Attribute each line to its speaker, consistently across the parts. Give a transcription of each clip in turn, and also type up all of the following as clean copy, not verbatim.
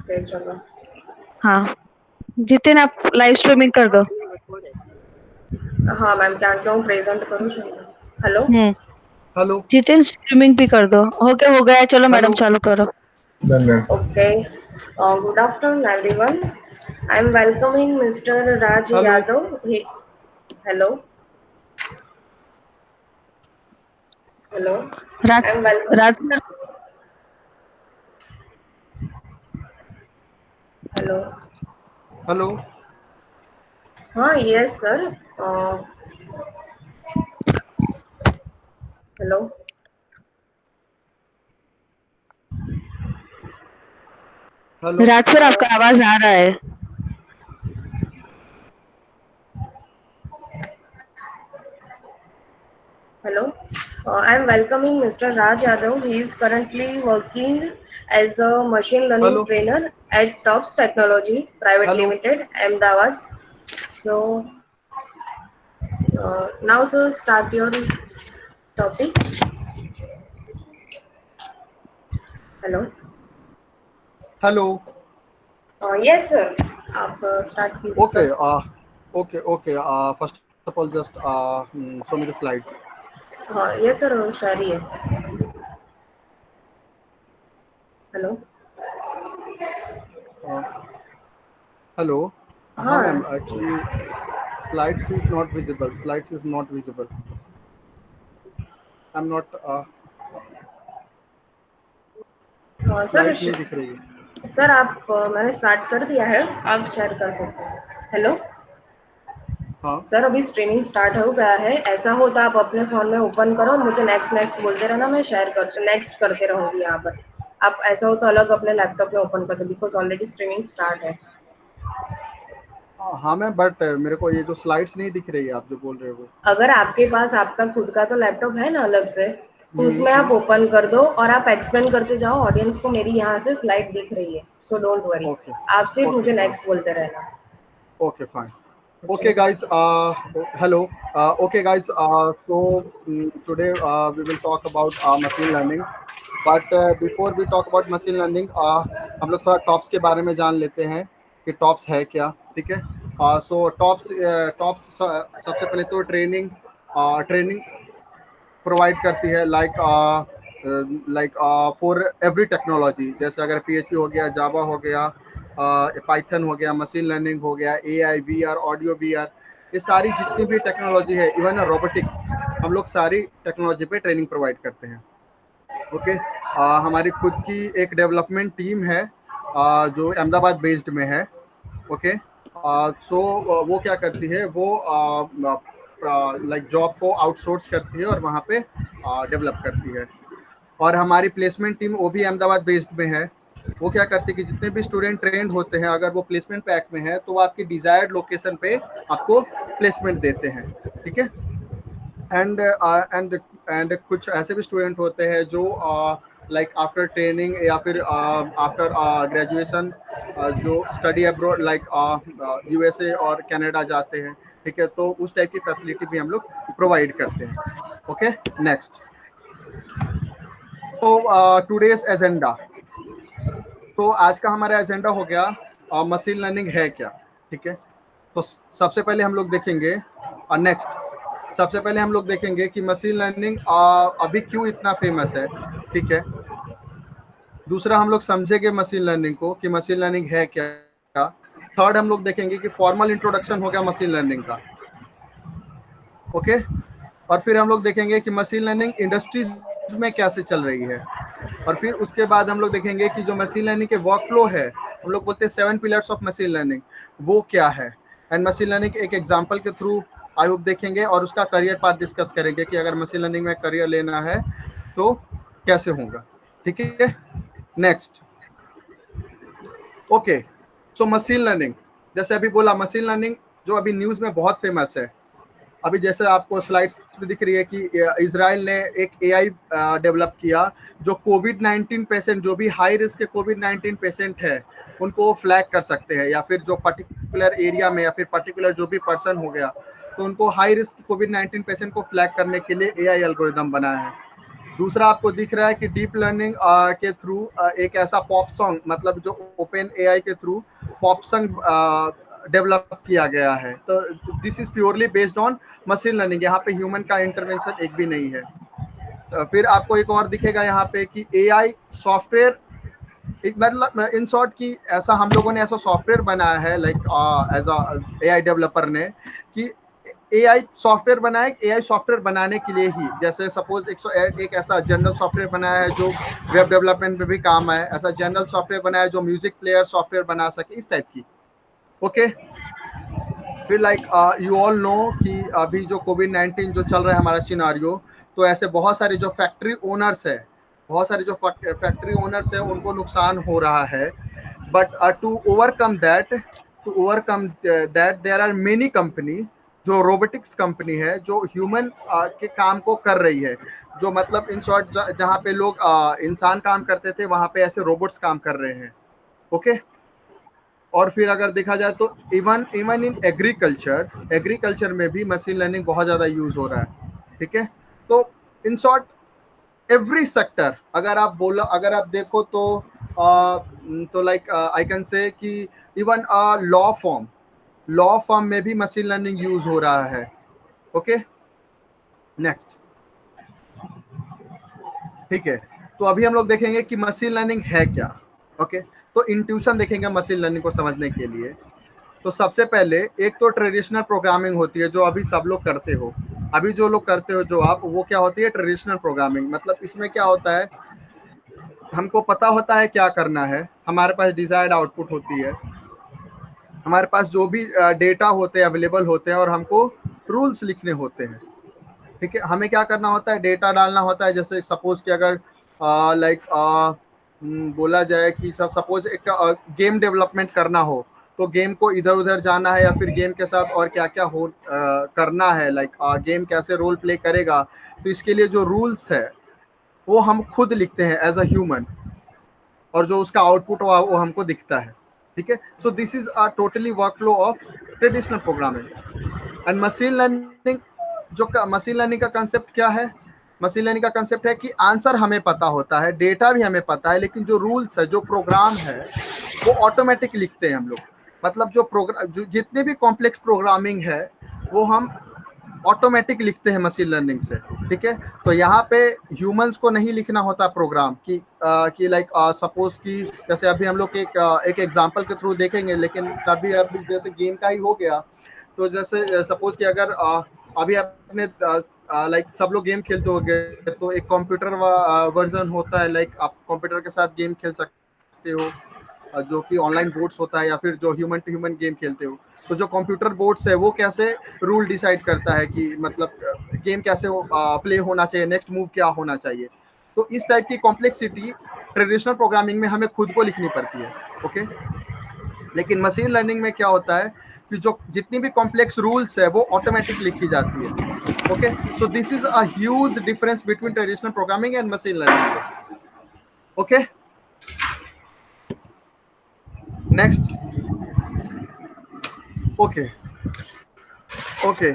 Speaker 1: Okay चलो।
Speaker 2: हाँ, जितिन आप लाइव स्ट्रीमिंग कर दो।
Speaker 1: हाँ मैम, क्या क्यों प्रेजेंट करूँ? चलो। हेलो।
Speaker 3: हेलो
Speaker 2: जितिन स्ट्रीमिंग भी कर दो। हो गया है, चलो मैडम
Speaker 3: हेलो
Speaker 2: चालू करो।
Speaker 1: Okay. Good afternoon everyone. I am welcoming mister Raj
Speaker 3: hello
Speaker 1: Yadav. Hello. Hello.
Speaker 2: Raj
Speaker 1: I am well.
Speaker 2: Raj sir,
Speaker 1: hello.
Speaker 3: Hello
Speaker 1: हाँ यस सर। हेलो।
Speaker 3: हेलो
Speaker 2: राज सर आपका आवाज आ रहा है।
Speaker 1: Hello, I am welcoming Mr. Raj Yadav. He is currently working as a machine learning
Speaker 3: hello
Speaker 1: trainer at Tops Technology Private
Speaker 3: hello
Speaker 1: Limited, Ahmedabad. So now, sir, start your topic. Hello.
Speaker 3: Hello
Speaker 1: Yes, sir. आप start
Speaker 3: okay
Speaker 1: कीजिए।
Speaker 3: Okay okay first of all just show me the slides
Speaker 1: हाँ yes sir, शायरी है। Hello.
Speaker 3: Hello हाँ ma'am
Speaker 1: हाँ
Speaker 3: actually slides is not visible I am not
Speaker 1: sir.
Speaker 3: Slides नहीं दिख रही है
Speaker 1: सर आप मैंने स्टार्ट कर दिया है, आप शेयर कर सकते हैं। हेलो।
Speaker 3: हाँ
Speaker 1: सर अभी स्ट्रीमिंग स्टार्ट हो गया है। ऐसा हो तो आप अपने फोन में ओपन करो, मुझे नेक्स्ट नेक्स्ट बोलते रहना, मैं शेयर कर नेक्स्ट करते रहूंगी यहाँ पर। आप ऐसा हो तो अलग अपने लैपटॉप में ओपन कर दो, बिकॉज ऑलरेडी स्ट्रीमिंग स्टार्ट है।
Speaker 3: हाँ मैम बट मेरे को ये जो स्लाइड्स नहीं दिख रही है आप जो बोल रहे हो
Speaker 1: अगर आपके पास आपका खुद का तो लैपटॉप है ना अलग से, तो उसमें आप
Speaker 3: हम्म
Speaker 1: ओपन कर दो और आप एक्सप्लेन करते जाओ। ऑडियंस को मेरी यहाँ से स्लाइड दिख रही है, सो डोंट वरी।
Speaker 3: ओके
Speaker 1: आप सिर्फ
Speaker 3: ओके
Speaker 1: मुझे
Speaker 3: फाइन
Speaker 1: नेक्स्ट बोलते रहना।
Speaker 3: Okay, fine.
Speaker 1: Okay.
Speaker 3: Okay, guys. Hello. Okay, guys. Today we will talk about machine learning. But before we talk about machine learning, हम लोग थोड़ा टॉप्स के बारे में जान लेते हैं कि टॉप्स है क्या, ठीक है? सो टॉप्स सबसे पहले तो ट्रेनिंग प्रोवाइड करती है लाइक फॉर एवरी टेक्नोलॉजी, जैसे अगर PHP हो गया, जावा हो गया, पाइथन हो गया, मशीन लर्निंग हो गया, AI VR ऑडियो VR, ये सारी जितनी भी टेक्नोलॉजी है, इवन रोबोटिक्स, हम लोग सारी टेक्नोलॉजी पे ट्रेनिंग प्रोवाइड करते हैं। ओके। हमारी खुद की एक डेवलपमेंट टीम है जो अहमदाबाद बेस्ड में है। ओके। सो वो क्या करती है, वो लाइक जॉब को आउटसोर्स करती है और वहाँ पे डेवलप करती है। और हमारी प्लेसमेंट टीम वो भी अहमदाबाद बेस्ड में है। वो क्या करती है कि जितने भी स्टूडेंट ट्रेंड होते हैं, अगर वो प्लेसमेंट पैक में है तो वो आपकी डिजायर्ड लोकेशन पे आपको प्लेसमेंट देते हैं, ठीक है? एंड कुछ ऐसे भी स्टूडेंट होते हैं जो लाइक आफ्टर ट्रेनिंग या फिर आफ्टर ग्रेजुएशन जो स्टडी अब्रॉड लाइक USA और कनाडा जाते हैं, ठीक है? तो उस टाइप की फैसिलिटी भी हम लोग प्रोवाइड करते हैं। Okay, next. तो टुडेज एजेंडा, तो आज का हमारा एजेंडा हो गया मशीन लर्निंग है क्या, ठीक है? तो सबसे पहले हम लोग देखेंगे नेक्स्ट सबसे पहले हम लोग देखेंगे कि मशीन लर्निंग अभी क्यों इतना फेमस है, ठीक है? दूसरा हम लोग समझेंगे मशीन लर्निंग को कि मशीन लर्निंग है क्या। थर्ड हम लोग देखेंगे कि फॉर्मल इंट्रोडक्शन हो गया मशीन लर्निंग का। ओके। और फिर हम लोग देखेंगे कि मशीन लर्निंग इंडस्ट्रीज में कैसे चल रही है। और फिर उसके बाद हम लोग देखेंगे कि जो मशीन लर्निंग के वर्कफ्लो है, हम लोग बोलते हैं 7 पिलर्स ऑफ मशीन लर्निंग, वो क्या है। एंड मशीन लर्निंग के एक एग्जांपल के थ्रू आई होप देखेंगे और उसका करियर पाथ डिस्कस करेंगे कि अगर मशीन लर्निंग में करियर लेना है तो कैसे होगा, ठीक है? Next. Okay. So machine learning, जैसे अभी बोला, मशीन लर्निंग जो अभी न्यूज में बहुत फेमस है। अभी जैसे आपको स्लाइड्स में दिख रही है कि इजराइल ने एक AI डेवलप किया जो कोविड-19 पेशेंट, जो भी हाई रिस्क के कोविड-19 पेशेंट है, उनको फ्लैग कर सकते हैं, या फिर जो पर्टिकुलर एरिया में या फिर पर्टिकुलर जो भी पर्सन हो गया, तो उनको हाई रिस्क कोविड-19 पेशेंट को फ्लैग करने के लिए AI एल्गोरिदम बना है। दूसरा आपको दिख रहा है कि डीप लर्निंग के थ्रू एक ऐसा पॉप सॉन्ग, मतलब जो ओपन एआई के थ्रू पॉप सॉन्ग डेवलप किया गया है, तो this is purely based on machine learning. यहाँ पे ह्यूमन का इंटरवेंशन एक भी नहीं है। फिर आपको एक और दिखेगा यहाँ पे कि एआई सॉफ्टवेयर, एक मतलब इन शॉर्ट कि ऐसा हम लोगों ने ऐसा सॉफ्टवेयर बनाया है, like as a AI developer ने, कि एआई सॉफ्टवेयर बनाया, एआई सॉफ्टवेयर बनाने के लिए ही, जैसे सपोज एक ऐसा जनरल सॉफ्टवेयर बनाया है जो वेब डेवलपमेंट में भी काम आए, ऐसा जनरल सॉफ्टवेयर बनाया है जो म्यूजिक प्लेयर सॉफ्टवेयर बना सके, इस टाइप की। ओके, फिर लाइक यू ऑल नो कि अभी जो कोविड-19 जो चल रहा है हमारा सिनारियो, तो ऐसे बहुत सारे जो फैक्ट्री ओनर्स है, बहुत सारे जो फैक्ट्री ओनर्स है उनको नुकसान हो रहा है। But to overcome that, there are many company, जो रोबोटिक्स कंपनी है, जो ह्यूमन के काम को कर रही है, जो मतलब इन शॉर्ट जहाँ पे लोग इंसान काम करते थे वहाँ पे ऐसे रोबोट्स काम कर रहे हैं। ओके, और फिर अगर देखा जाए तो इवन इवन इन एग्रीकल्चर में भी मशीन लर्निंग बहुत ज़्यादा यूज हो रहा है। ठीक है, तो इन शॉर्ट एवरी सेक्टर, अगर आप देखो तो लाइक आई कैन से कि इवन लॉ फॉर्म में भी मशीन लर्निंग यूज हो रहा है। Okay, next. ठीक है, तो अभी हम लोग देखेंगे कि मशीन लर्निंग है क्या। ओके, तो इंट्यूशन देखेंगे मशीन लर्निंग को समझने के लिए। तो सबसे पहले एक तो ट्रेडिशनल प्रोग्रामिंग होती है जो अभी सब लोग करते हो, अभी जो लोग करते हो जो आप, वो क्या होती है ट्रेडिशनल प्रोग्रामिंग। मतलब इसमें क्या होता है, हमको पता होता है क्या करना है, हमारे पास डिजायर्ड आउटपुट होती है, हमारे पास जो भी डेटा होते हैं अवेलेबल होते हैं, और हमको रूल्स लिखने होते हैं। ठीक है, हमें क्या करना होता है, डेटा डालना होता है। जैसे सपोज कि अगर लाइक बोला जाए कि सब सपोज एक गेम डेवलपमेंट करना हो, तो गेम को इधर उधर जाना है, या फिर गेम के साथ और क्या क्या हो करना है, लाइक गेम कैसे रोल प्ले करेगा, तो इसके लिए जो रूल्स है वो हम खुद लिखते हैं एज अ ह्यूमन, और जो उसका आउटपुट वो हमको दिखता है। ठीक है, so this is a totally work flow of traditional programming. And machine learning, जो मशीन लर्निंग का कंसेप्ट क्या है, मशीन लर्निंग का कंसेप्ट है कि आंसर हमें पता होता है, डेटा भी हमें पता है, लेकिन जो रूल्स है, जो प्रोग्राम है, वो ऑटोमेटिक लिखते हैं हम लोग। मतलब जो प्रोग्राम, जो जितने भी कॉम्प्लेक्स प्रोग्रामिंग है वो हम ऑटोमेटिक लिखते हैं मशीन लर्निंग से। ठीक है, तो यहाँ पे ह्यूमंस को नहीं लिखना होता प्रोग्राम कि लाइक सपोज कि जैसे अभी हम लोग एक एग्जांपल के थ्रू देखेंगे, लेकिन अभी जैसे गेम का ही हो गया, तो जैसे सपोज कि अगर अभी आपने लाइक सब लोग गेम खेलते हो गए, तो एक कंप्यूटर वर्जन होता है, लाइक आप कंप्यूटर के साथ गेम खेल सकते हो, जो कि ऑनलाइन बोर्ड्स होता है, या फिर जो ह्यूमन टू ह्यूमन गेम खेलते हो। तो जो कंप्यूटर बोर्ड्स है वो कैसे रूल डिसाइड करता है कि मतलब गेम कैसे प्ले होना चाहिए, नेक्स्ट मूव क्या होना चाहिए। तो इस टाइप की कॉम्प्लेक्सिटी ट्रेडिशनल प्रोग्रामिंग में हमें खुद को लिखनी पड़ती है। ओके, लेकिन मशीन लर्निंग में क्या होता है कि जो जितनी भी कॉम्प्लेक्स रूल्स है वो ऑटोमेटिक लिखी जाती है। Okay, so this is a huge difference between traditional programming and machine learning. Okay, next. Okay, okay,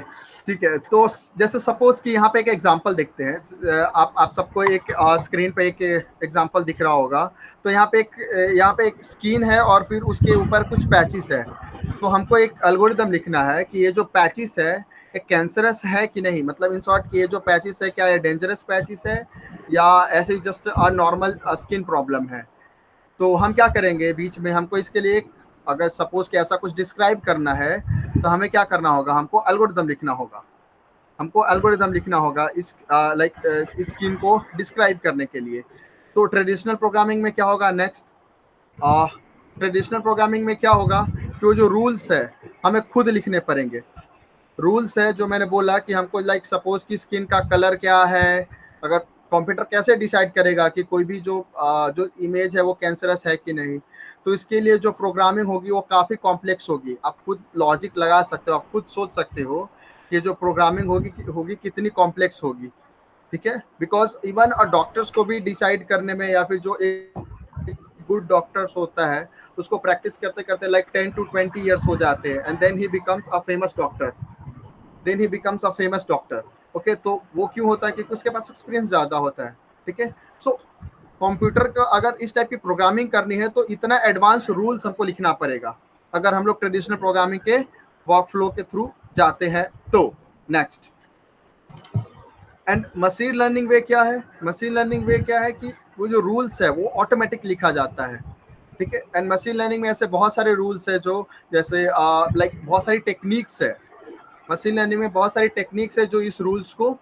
Speaker 3: ठीक है, तो जैसे सपोज कि यहाँ पे एक एग्जांपल देखते हैं। आप सबको एक स्क्रीन पे एक एग्जांपल दिख रहा होगा। तो यहाँ पे एक स्क्रीन है, और फिर उसके ऊपर कुछ पैचेस है। तो हमको एक एल्गोरिदम लिखना है कि ये जो पैचेस है ये कैंसरस है कि नहीं, मतलब इन शॉर्ट कि ये जो पैचेस है क्या ये डेंजरस पैचेस है, या ऐसे just a normal skin problem है। तो हम क्या करेंगे, बीच में हमको इसके लिए अगर सपोज कि ऐसा कुछ डिस्क्राइब करना है, तो हमें क्या करना होगा, हमको एल्गोरिदम लिखना होगा। हमको एल्गोरिदम लिखना होगा इस लाइक स्कीम को डिस्क्राइब करने के लिए। तो ट्रेडिशनल प्रोग्रामिंग में क्या होगा, नेक्स्ट ट्रेडिशनल प्रोग्रामिंग में क्या होगा कि वो जो रूल्स है हमें खुद लिखने पड़ेंगे। रूल्स है जो मैंने बोला कि हमको लाइक सपोज की स्किन का कलर क्या है, अगर कंप्यूटर कैसे डिसाइड करेगा कि कोई भी जो इमेज है वो कैंसरस है कि नहीं। तो इसके लिए जो प्रोग्रामिंग होगी वो काफ़ी कॉम्प्लेक्स होगी। आप खुद लॉजिक लगा सकते हो, आप खुद सोच सकते हो कि जो प्रोग्रामिंग होगी कितनी कॉम्प्लेक्स होगी। ठीक है, बिकॉज इवन डॉक्टर्स को भी डिसाइड करने में, या फिर जो एक गुड डॉक्टर्स होता है उसको प्रैक्टिस करते करते लाइक 10 to 20 years हो जाते हैं, and then he becomes a famous doctor. Okay, तो वो क्यों होता है, क्योंकि उसके पास एक्सपीरियंस ज़्यादा होता है। ठीक है। सो कंप्यूटर का अगर इस टाइप की प्रोग्रामिंग करनी है तो इतना एडवांस रूल्स हमको लिखना पड़ेगा अगर हम लोग ट्रेडिशनल प्रोग्रामिंग के वर्क फ्लो के थ्रू जाते हैं तो। नेक्स्ट, एंड मशीन लर्निंग वे क्या है? मशीन लर्निंग वे क्या है कि वो जो रूल्स है वो ऑटोमेटिक लिखा जाता है, ठीक है। एंड मशीन लर्निंग में ऐसे बहुत सारे रूल्स है जो जैसे लाइक बहुत सारी टेक्निक्स है, मशीन लर्निंग में बहुत सारी टेक्निक्स है जो इस रूल्स को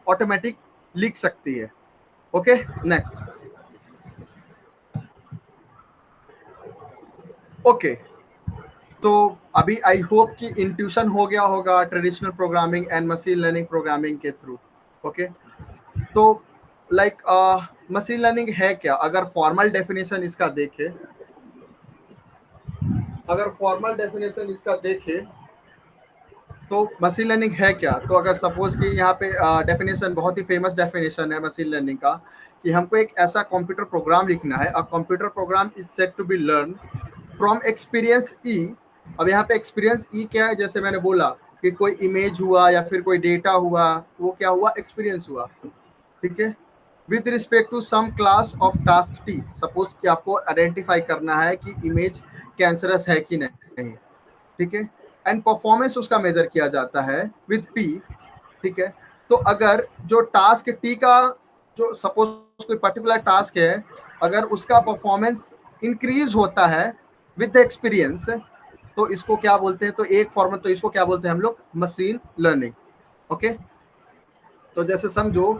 Speaker 3: ऑटोमेटिक लिख सकती है। Okay, next. ओके, तो अभी आई होप कि इंट्यूशन हो गया होगा traditional programming and machine learning programming के थ्रू। ओके, तो लाइक मशीन लर्निंग है क्या? अगर फॉर्मल डेफिनेशन इसका देखे, तो मशीन लर्निंग है क्या? तो अगर सपोज कि यहाँ पे डेफिनेशन बहुत ही फेमस डेफिनेशन है मशीन लर्निंग का कि हमको एक ऐसा कंप्यूटर प्रोग्राम लिखना है, a computer program is set to be learn from experience E. अब यहाँ पे एक्सपीरियंस ई क्या है? जैसे मैंने बोला कि कोई इमेज हुआ या फिर कोई डेटा हुआ, वो क्या हुआ? एक्सपीरियंस हुआ, ठीक है। With respect to some class of task T, suppose कि आपको आइडेंटिफाई करना है कि इमेज कैंसरस है कि नहीं, ठीक है। एंड परफॉर्मेंस उसका मेजर किया जाता है विद पी, ठीक है। तो अगर जो टास्क टी का, जो सपोज कोई पर्टिकुलर टास्क है, अगर उसका परफॉर्मेंस इंक्रीज होता है विद द एक्सपीरियंस, तो इसको क्या बोलते हैं? तो एक फॉर्मेट, तो इसको क्या बोलते हैं हम लोग? Machine learning. ओके, तो जैसे समझो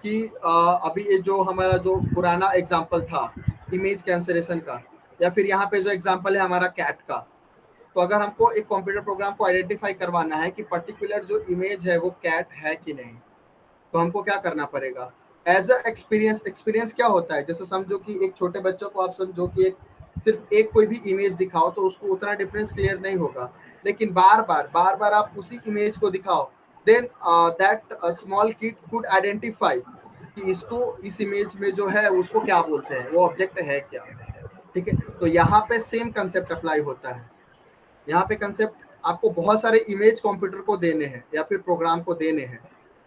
Speaker 3: कि अभी ये जो हमारा जो पुराना एग्जाम्पल था इमेज कैंसलेशन का, या फिर यहाँ पे जो एग्जाम्पल है हमारा कैट का, तो अगर हमको एक कंप्यूटर प्रोग्राम को आइडेंटिफाई करवाना है कि पर्टिकुलर जो इमेज है वो कैट है कि नहीं, तो हमको क्या करना पड़ेगा? एज अ एक्सपीरियंस, एक्सपीरियंस क्या होता है? जैसे समझो कि एक छोटे बच्चों को आप समझो कि एक सिर्फ एक कोई भी इमेज दिखाओ तो उसको उतना डिफरेंस क्लियर नहीं होगा, लेकिन बार बार आप उसी इमेज को दिखाओ, then that small kid could identify कि इसको, इस इमेज में जो है उसको क्या बोलते हैं, वो ऑब्जेक्ट है क्या, ठीक है। तो यहाँ पे सेम कंसेप्ट अप्लाई होता है। यहाँ पे कंसेप्ट, आपको बहुत सारे इमेज कंप्यूटर को देने हैं या फिर प्रोग्राम को देने हैं,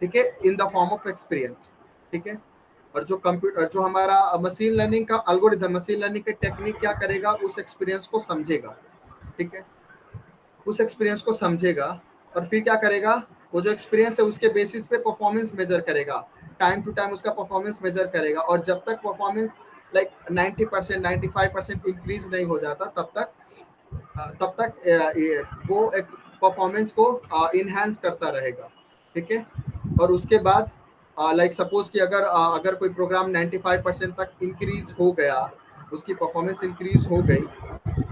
Speaker 3: ठीक है, इन द फॉर्म ऑफ एक्सपीरियंस, ठीक है। और जो कंप्यूटर, जो हमारा मशीन लर्निंग का एल्गोरिथम, मशीन लर्निंग के टेक्निक क्या करेगा? उस एक्सपीरियंस को समझेगा, ठीक है, उस एक्सपीरियंस को समझेगा और फिर क्या करेगा? वो जो एक्सपीरियंस है उसके बेसिस पे परफॉर्मेंस मेजर करेगा, टाइम टू टाइम उसका परफॉर्मेंस मेजर करेगा, और जब तक परफॉर्मेंस लाइक 90% 95% इंक्रीज नहीं हो जाता तब तक वो एक परफॉर्मेंस को इनहेंस करता रहेगा, ठीक है। और उसके बाद लाइक सपोज कि अगर कोई प्रोग्राम 95% तक इंक्रीज हो गया, उसकी परफॉर्मेंस इंक्रीज हो गई,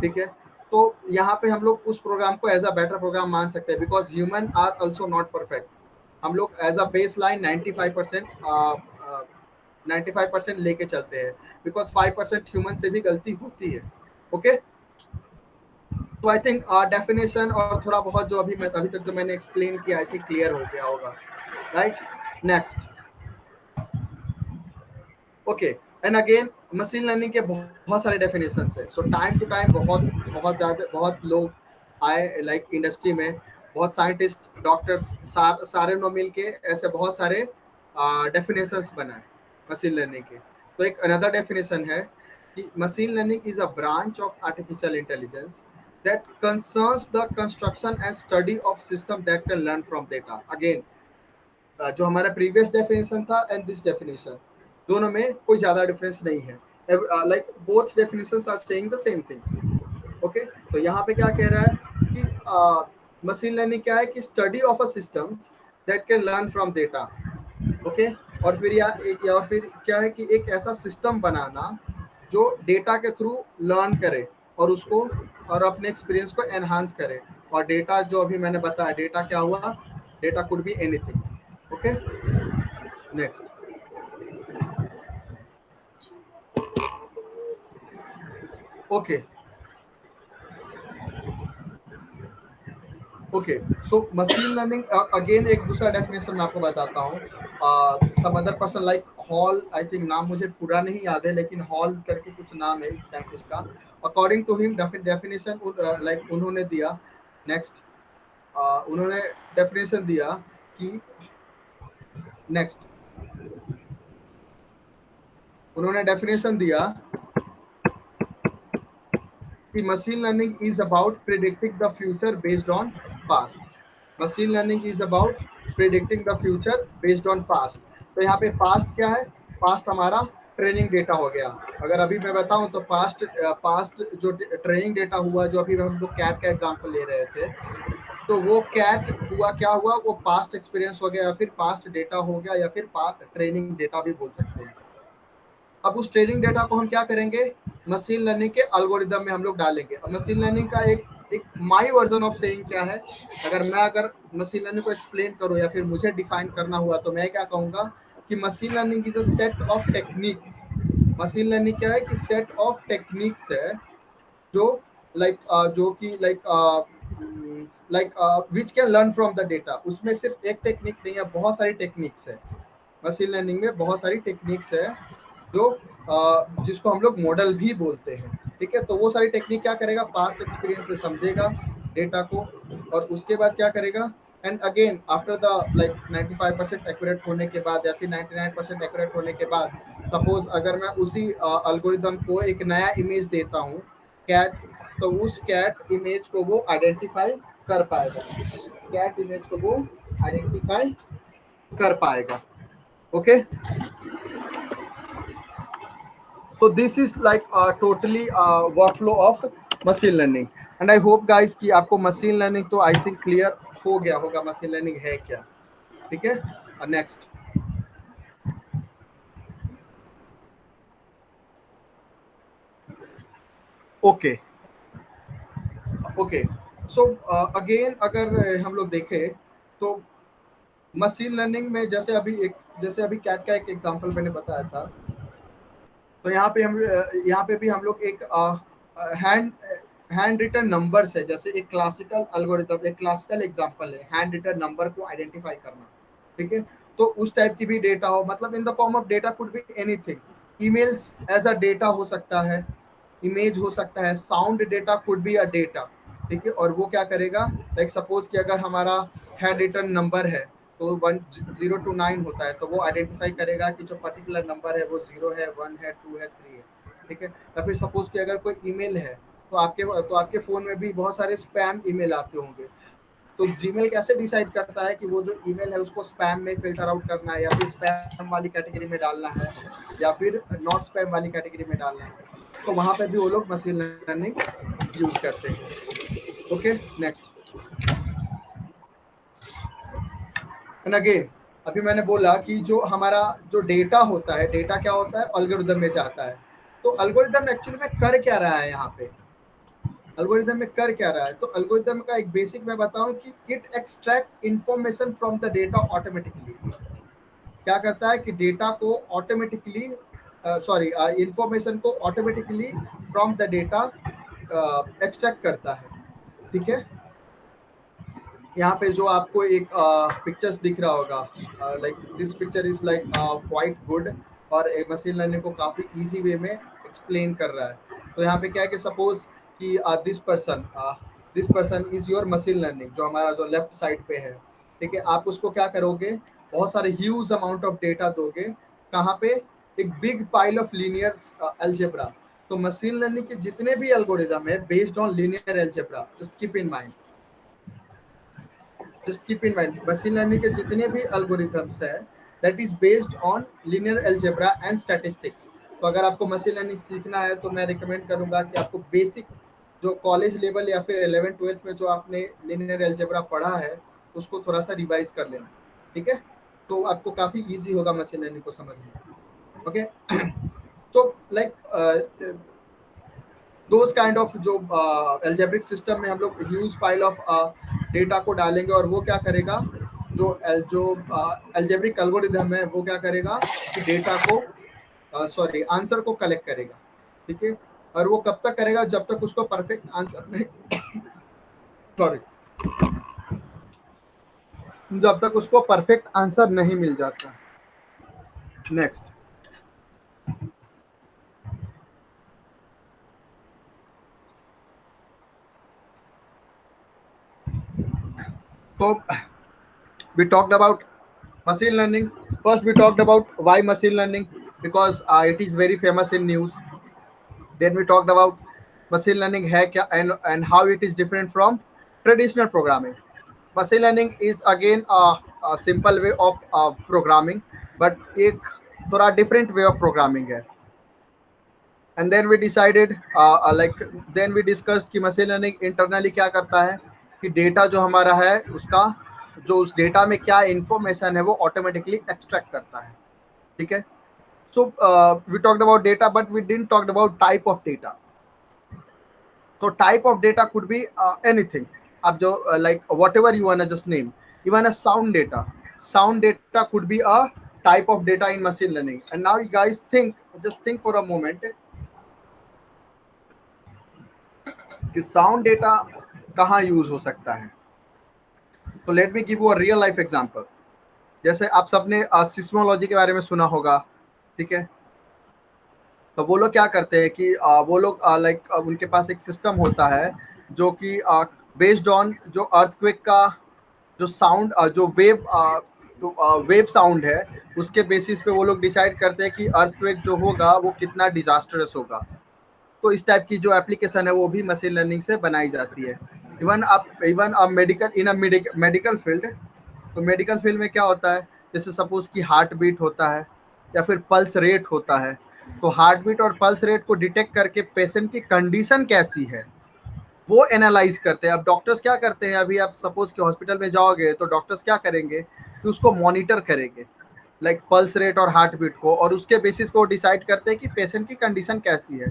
Speaker 3: ठीक है, तो यहाँ पे हम लोग उस प्रोग्राम को एज अ बेटर प्रोग्राम मान सकते हैं, because human are also not perfect. हम लोग एज अ बेस लाइन 95% लेके चलते हैं, बिकॉज 5% ह्यूमन से भी गलती होती है। ओके, तो आई थिंक डेफिनेशन और थोड़ा बहुत जो अभी तक जो मैंने एक्सप्लेन किया, आई थिंक क्लियर हो गया होगा, right. Next, okay, and again machine learning के बहुत सारे डेफिनेशन है। सो टाइम टू टाइम बहुत लोग आए लाइक इंडस्ट्री में, बहुत साइंटिस्ट, डॉक्टर्स, सारे नो मिल के ऐसे बहुत सारे डेफिनेशंस बनाए मशीन लर्निंग के। तो एक अनदर डेफिनेशन है कि machine learning is a branch of artificial intelligence that concerns the construction and study of system that can learn from data. Again, जो हमारा प्रीवियस डेफिनेशन था एंड दिस डेफिनेशन, दोनों में कोई ज्यादा डिफरेंस नहीं है, like both definitions are saying the same things. Okay, तो यहाँ पे क्या कह रहा है कि मशीन लर्निंग क्या है कि study of a systems that can learn from data. Okay, और फिर क्या है कि एक ऐसा सिस्टम बनाना जो डेटा के थ्रू लर्न करे और उसको और अपने एक्सपीरियंस को एनहांस करे। और डेटा जो अभी मैंने बताया, डेटा क्या हुआ? Data could be anything. Okay, next, okay, okay. So machine learning again एक दूसरा डेफिनेशन मैं आपको बताता हूँ। Some other person like Hall, I think नाम मुझे पूरा नहीं याद है, लेकिन हॉल करके कुछ नाम है एक साइंटिस्ट का। According to him definition like उन्होंने दिया, नेक्स्ट, उन्होंने डेफिनेशन दिया कि नेक्स्ट, उन्होंने डेफिनेशन दिया कि machine learning is about predicting the future based on past. Machine learning is about predicting the future based on past. तो यहाँ पे पास्ट क्या है? पास्ट हमारा ट्रेनिंग डेटा हो गया। अगर अभी मैं बताऊं तो पास्ट जो ट्रेनिंग डेटा हुआ, जो अभी हम लोग कैट का एग्जांपल ले रहे थे, तो वो कैट हुआ, क्या हुआ, वो पास्ट एक्सपीरियंस हो गया, या फिर पास्ट डेटा हो गया, या फिर पास्ट ट्रेनिंग डेटा भी बोल सकते हैं। अब उस ट्रेनिंग डेटा को हम क्या करेंगे? मशीन लर्निंग के एल्गोरिदम में हम लोग डालेंगे। अब मशीन लर्निंग का एक माई वर्जन ऑफ सेइंग क्या है? अगर मशीन लर्निंग को एक्सप्लेन करूं या फिर मुझे डिफाइन करना हुआ, तो मैं क्या कहूंगा कि machine learning is a set of techniques. Machine learning क्या है? कि सेट ऑफ टेक्निक्स है जो जो कि which can learn from the data. उसमें सिर्फ एक टेक्निक नहीं है, बहुत सारी टेक्निक्स है। मशीन लर्निंग में बहुत सारी टेक्निक्स है जो जिसको हम लोग मॉडल भी बोलते हैं। ठीक है, तो वो सारी टेक्निक क्या करेगा? पास्ट एक्सपीरियंस से समझेगा डेटा को, और उसके बाद क्या करेगा? And again after the 95% accurate होने के बाद, या फिर 99% एक्यूरेट होने के बाद, सपोज अगर मैं उसी एल्गोरिदम को एक नया इमेज देता हूँ कैट, तो उस कैट इमेज को वो आइडेंटिफाई कर पाएगा। कैट इमेज को वो आइडेंटिफाई कर पाएगा। Okay, so this is like totally workflow of machine learning, and I hope guys कि आपको machine learning तो I think clear हो गया होगा machine learning है क्या। ठीक है, next. Okay okay, so again अगर हम लोग देखें तो मशीन लर्निंग में जैसे अभी कैट का एक एग्जांपल मैंने बताया था, तो यहाँ पे भी हम लोग एक हैंड रिटन नंबर्स है, जैसे एक क्लासिकल एल्गोरिथम, एक क्लासिकल एग्जांपल है हैंड रिटन नंबर को आइडेंटिफाई करना। ठीक है, तो उस टाइप की भी डेटा हो, मतलब in the form of data could be anything. Emails as a data हो सकता है, इमेज हो सकता है, sound data could be a data. ठीक है, और वो क्या करेगा? सपोज कि अगर हमारा हैंड रिटन नंबर है तो 0 to 9 होता है, तो वो आइडेंटिफाई करेगा कि जो पर्टिकुलर नंबर है वो 0 है, 1 है, 2 है, 3 है। ठीक है, या फिर सपोज कि अगर कोई ईमेल है, तो आपके फोन में भी बहुत सारे स्पैम ईमेल आते होंगे, तो जीमेल कैसे डिसाइड करता है कि वो जो ईमेल है उसको स्पैम में फिल्टर आउट करना है, या फिर स्पैम वाली कैटेगरी में डालना है, या फिर नॉट स्पैम वाली कैटेगरी में डालना है? तो वहां पे भी वो लोग मशीन लर्निंग यूज करते हैं। Okay, next. एंड अगेन अभी मैंने बोला कि जो हमारा जो डेटा होता है, डेटा क्या होता है? एल्गोरिदम में जाता है। तो एल्गोरिदम एक्चुअली में कर क्या रहा है यहाँ पे? एल्गोरिदम में कर क्या रहा है? तो एल्गोरिदम का एक बेसिक मैं बताऊं कि it extract information from the data automatically. क्या करता है कि डेटा को ऑटोमेटिकली इंफॉर्मेशन को automatically from the data extract करता है। ठीक है, यहाँ पे जो आपको एक पिक्चर्स दिख रहा होगा, this picture is quite good, और मशीन लर्निंग को काफी इजी वे में एक्सप्लेन कर रहा है। तो यहाँ पे क्या है कि सपोज कि this person is your machine learning, जो हमारा जो लेफ्ट साइड पे है। ठीक है, आप उसको क्या करोगे? बहुत सारे ह्यूज अमाउंट ऑफ डेटा दोगे। कहाँ पे? एक big pile of linear algebra. तो मशीन लर्निंग के जितने भी एल्गोरिदम है based on linear algebra, just keep in mind, machine learning के जितने भी एल्गोरिथम्स है that is based on linear algebra and statistics. तो अगर आपको मशीन लर्निंग सीखना है तो मैं रिकमेंड करूंगा कि आपको बेसिक जो कॉलेज लेवल या फिर 11th-12th में जो आपने लीनियर अलजेब्रा पढ़ा है उसको थोड़ा सा रिवाइज कर लेना। ठीक है, तो आपको काफी इजी होगा मशीन लर्निंग को समझना। ओके, तो दोज काइंड ऑफ जो एल्जेब्रिक सिस्टम में हम लोग ह्यूज पाइल ऑफ डेटा को डालेंगे, और वो क्या करेगा? जो एल्जेब्रिक एल्गोरिथम है वो क्या करेगा कि डेटा को आंसर को कलेक्ट करेगा। ठीक है, और वो कब तक करेगा? जब तक उसको परफेक्ट आंसर नहीं सॉरी जब तक उसको परफेक्ट आंसर नहीं मिल जाता। Next. So we talked about machine learning. First we talked about why machine learning, because it is very famous in news. Then we talked about machine learning है क्या and how it is different from traditional programming. Machine learning is again a simple way of programming, but एक थोड़ा different way of programming है. And then we decided then we discussed कि machine learning internally क्या करता है कि data जो हमारा है उसका जो उस data में क्या information है वो automatically extract करता है. ठीक है. So we talked about data, but we didn't talk about type of data. So type of data could be anything. अब जो like whatever you wanna just name, even a sound data. Sound data could be a type of data in machine learning. And now you guys just think for a moment कि sound data कहाँ use हो सकता है. तो let me give you a real life example. जैसे आप सबने seismology के बारे में सुना होगा, ठीक है. तो वो लोग क्या करते हैं कि वो लोग उनके पास एक सिस्टम होता है जो कि बेस्ड ऑन जो अर्थक्वेक का जो साउंड जो वेव साउंड है उसके बेसिस पे वो लोग डिसाइड करते हैं कि अर्थक्वेक जो होगा वो कितना डिजास्टरस होगा. तो इस टाइप की जो एप्लीकेशन है वो भी मशीन लर्निंग से बनाई जाती है. Even medical field. तो मेडिकल फील्ड में क्या होता है, जैसे सपोज कि हार्ट बीट होता है या फिर पल्स रेट होता है. तो हार्ट बीट और पल्स रेट को डिटेक्ट करके पेशेंट की कंडीशन कैसी है वो एनालाइज करते हैं. अब डॉक्टर्स क्या करते हैं, अभी आप सपोज कि हॉस्पिटल में जाओगे तो डॉक्टर्स क्या करेंगे कि उसको मॉनिटर करेंगे लाइक पल्स रेट और हार्ट बीट को, और उसके बेसिस पे वो डिसाइड करते हैं कि पेशेंट की कंडीशन कैसी है.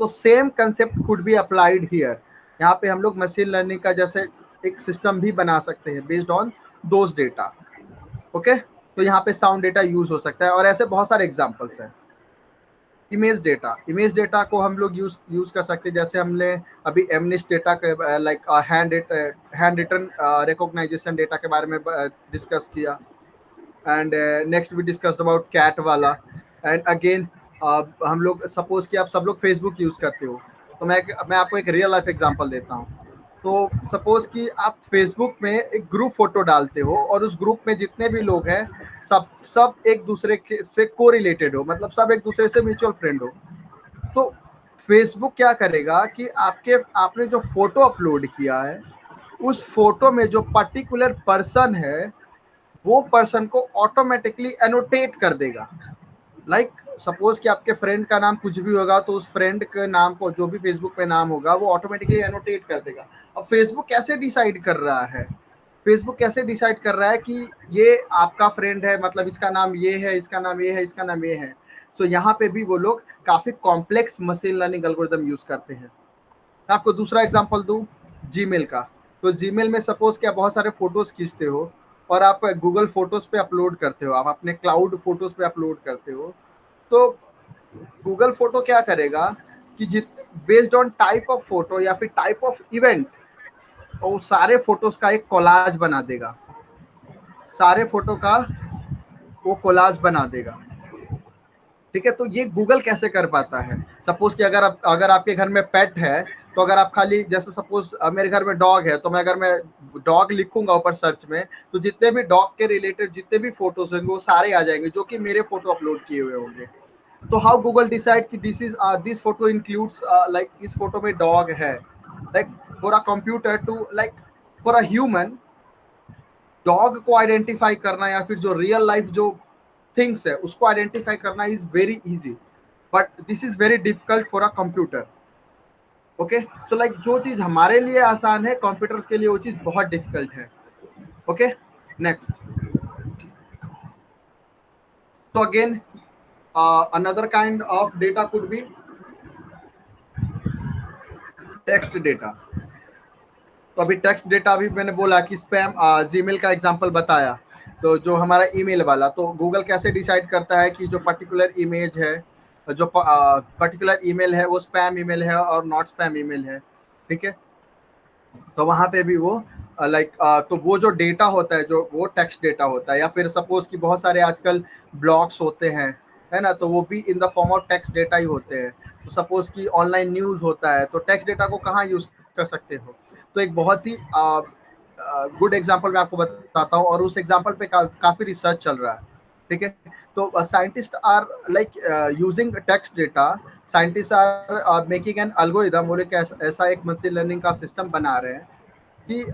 Speaker 3: तो same concept could be applied here. यहाँ पे हम लोग मशीन लर्निंग का जैसे एक सिस्टम भी बना सकते हैं based on those data. Okay, तो यहाँ पे साउंड डेटा यूज हो सकता है और ऐसे बहुत सारे एग्जाम्पल्स हैं. इमेज डेटा को हम लोग यूज कर सकते हैं. जैसे हमने अभी एमनिस्ट डेटा के like hand written recognisation data के बारे में डिस्कस किया. And next we discuss about cat वाला. एंड अगेन हम लोग सपोज कि आप सब लोग फेसबुक यूज करते हो, तो मैं आपको एक रियल लाइफ एग्जांपल देता हूँ. तो सपोज कि आप फेसबुक में एक ग्रुप फोटो डालते हो और उस ग्रुप में जितने भी लोग हैं सब एक दूसरे से कोरिलेटेड हो, मतलब सब एक दूसरे से म्यूचुअल फ्रेंड हो. तो फेसबुक क्या करेगा कि आपने जो फोटो अपलोड किया है उस फोटो में जो पर्टिकुलर पर्सन है वो पर्सन को ऑटोमेटिकली एनोटेट कर देगा. लाइक सपोज कि आपके फ्रेंड का नाम कुछ भी होगा तो उस फ्रेंड के नाम को जो भी फेसबुक पे नाम होगा वो ऑटोमेटिकली एनोटेट कर देगा. अब फेसबुक कैसे डिसाइड कर रहा है, कि ये आपका फ्रेंड है, मतलब इसका नाम ये है, इसका नाम ये है, इसका नाम ये है. तो यहाँ पे भी वो लोग काफी complex machine learning algorithm use करते हैं. मैं आपको दूसरा एग्जांपल दूं जीमेल का. तो जीमेल में सपोज कि आप बहुत सारे फोटोज खींचते हो और आप गूगल फोटोज पे अपलोड करते हो, आप अपने क्लाउड फोटोज पे अपलोड करते हो. तो गूगल फोटो क्या करेगा कि based on type of photo या फिर टाइप ऑफ इवेंट वो सारे फोटोज का एक कोलाज बना देगा. ठीक है. तो ये गूगल कैसे कर पाता है. सपोज कि अगर आपके घर में पेट है तो अगर आप खाली जैसे सपोज मेरे घर में डॉग है तो अगर मैं डॉग लिखूंगा ऊपर सर्च में तो जितने भी डॉग के रिलेटेड जितने भी फोटोज होंगे वो सारे आ जाएंगे जो कि मेरे फोटो अपलोड किए हुए होंगे. तो हाउ गूगल डिसाइड कि दिस फोटो इंक्लूड्स लाइक इस फोटो में डॉग है. Like for a computer to like for a human dog को आइडेंटिफाई करना या फिर जो रियल लाइफ जो थिंग्स है उसको आइडेंटिफाई करना is very easy, but this is very difficult for a computer. Okay, so like जो चीज हमारे लिए आसान है कंप्यूटर के लिए वो चीज बहुत डिफिकल्ट है. Okay, next. तो again another kind of data could be text data. तो अभी टेक्स्ट डेटा अभी मैंने बोला कि स्पैम जीमेल का एग्जांपल बताया. तो जो हमारा ईमेल वाला, तो गूगल कैसे डिसाइड करता है कि जो पर्टिकुलर इमेज है जो पर्टिकुलर ईमेल है वो स्पैम ईमेल है और नॉट स्पैम ईमेल है. ठीक है. तो वहां पे भी वो तो वो जो डेटा होता है जो वो टेक्स्ट डेटा होता है. या फिर सपोज कि बहुत सारे आजकल ब्लॉग्स होते हैं, है ना, तो वो भी in the form of text data ही होते हैं. तो सपोज कि ऑनलाइन न्यूज होता है तो टेक्स्ट डेटा को कहाँ यूज कर सकते हो. तो एक बहुत ही गुड एग्जांपल मैं आपको बताता हूँ और उस एग्जांपल पे काफी रिसर्च चल रहा है. ठीक है। तो scientist are like using text data, scientist are making an algorithm, वो लोग ऐसा एक मशीन लर्निंग का सिस्टम बना रहे हैं कि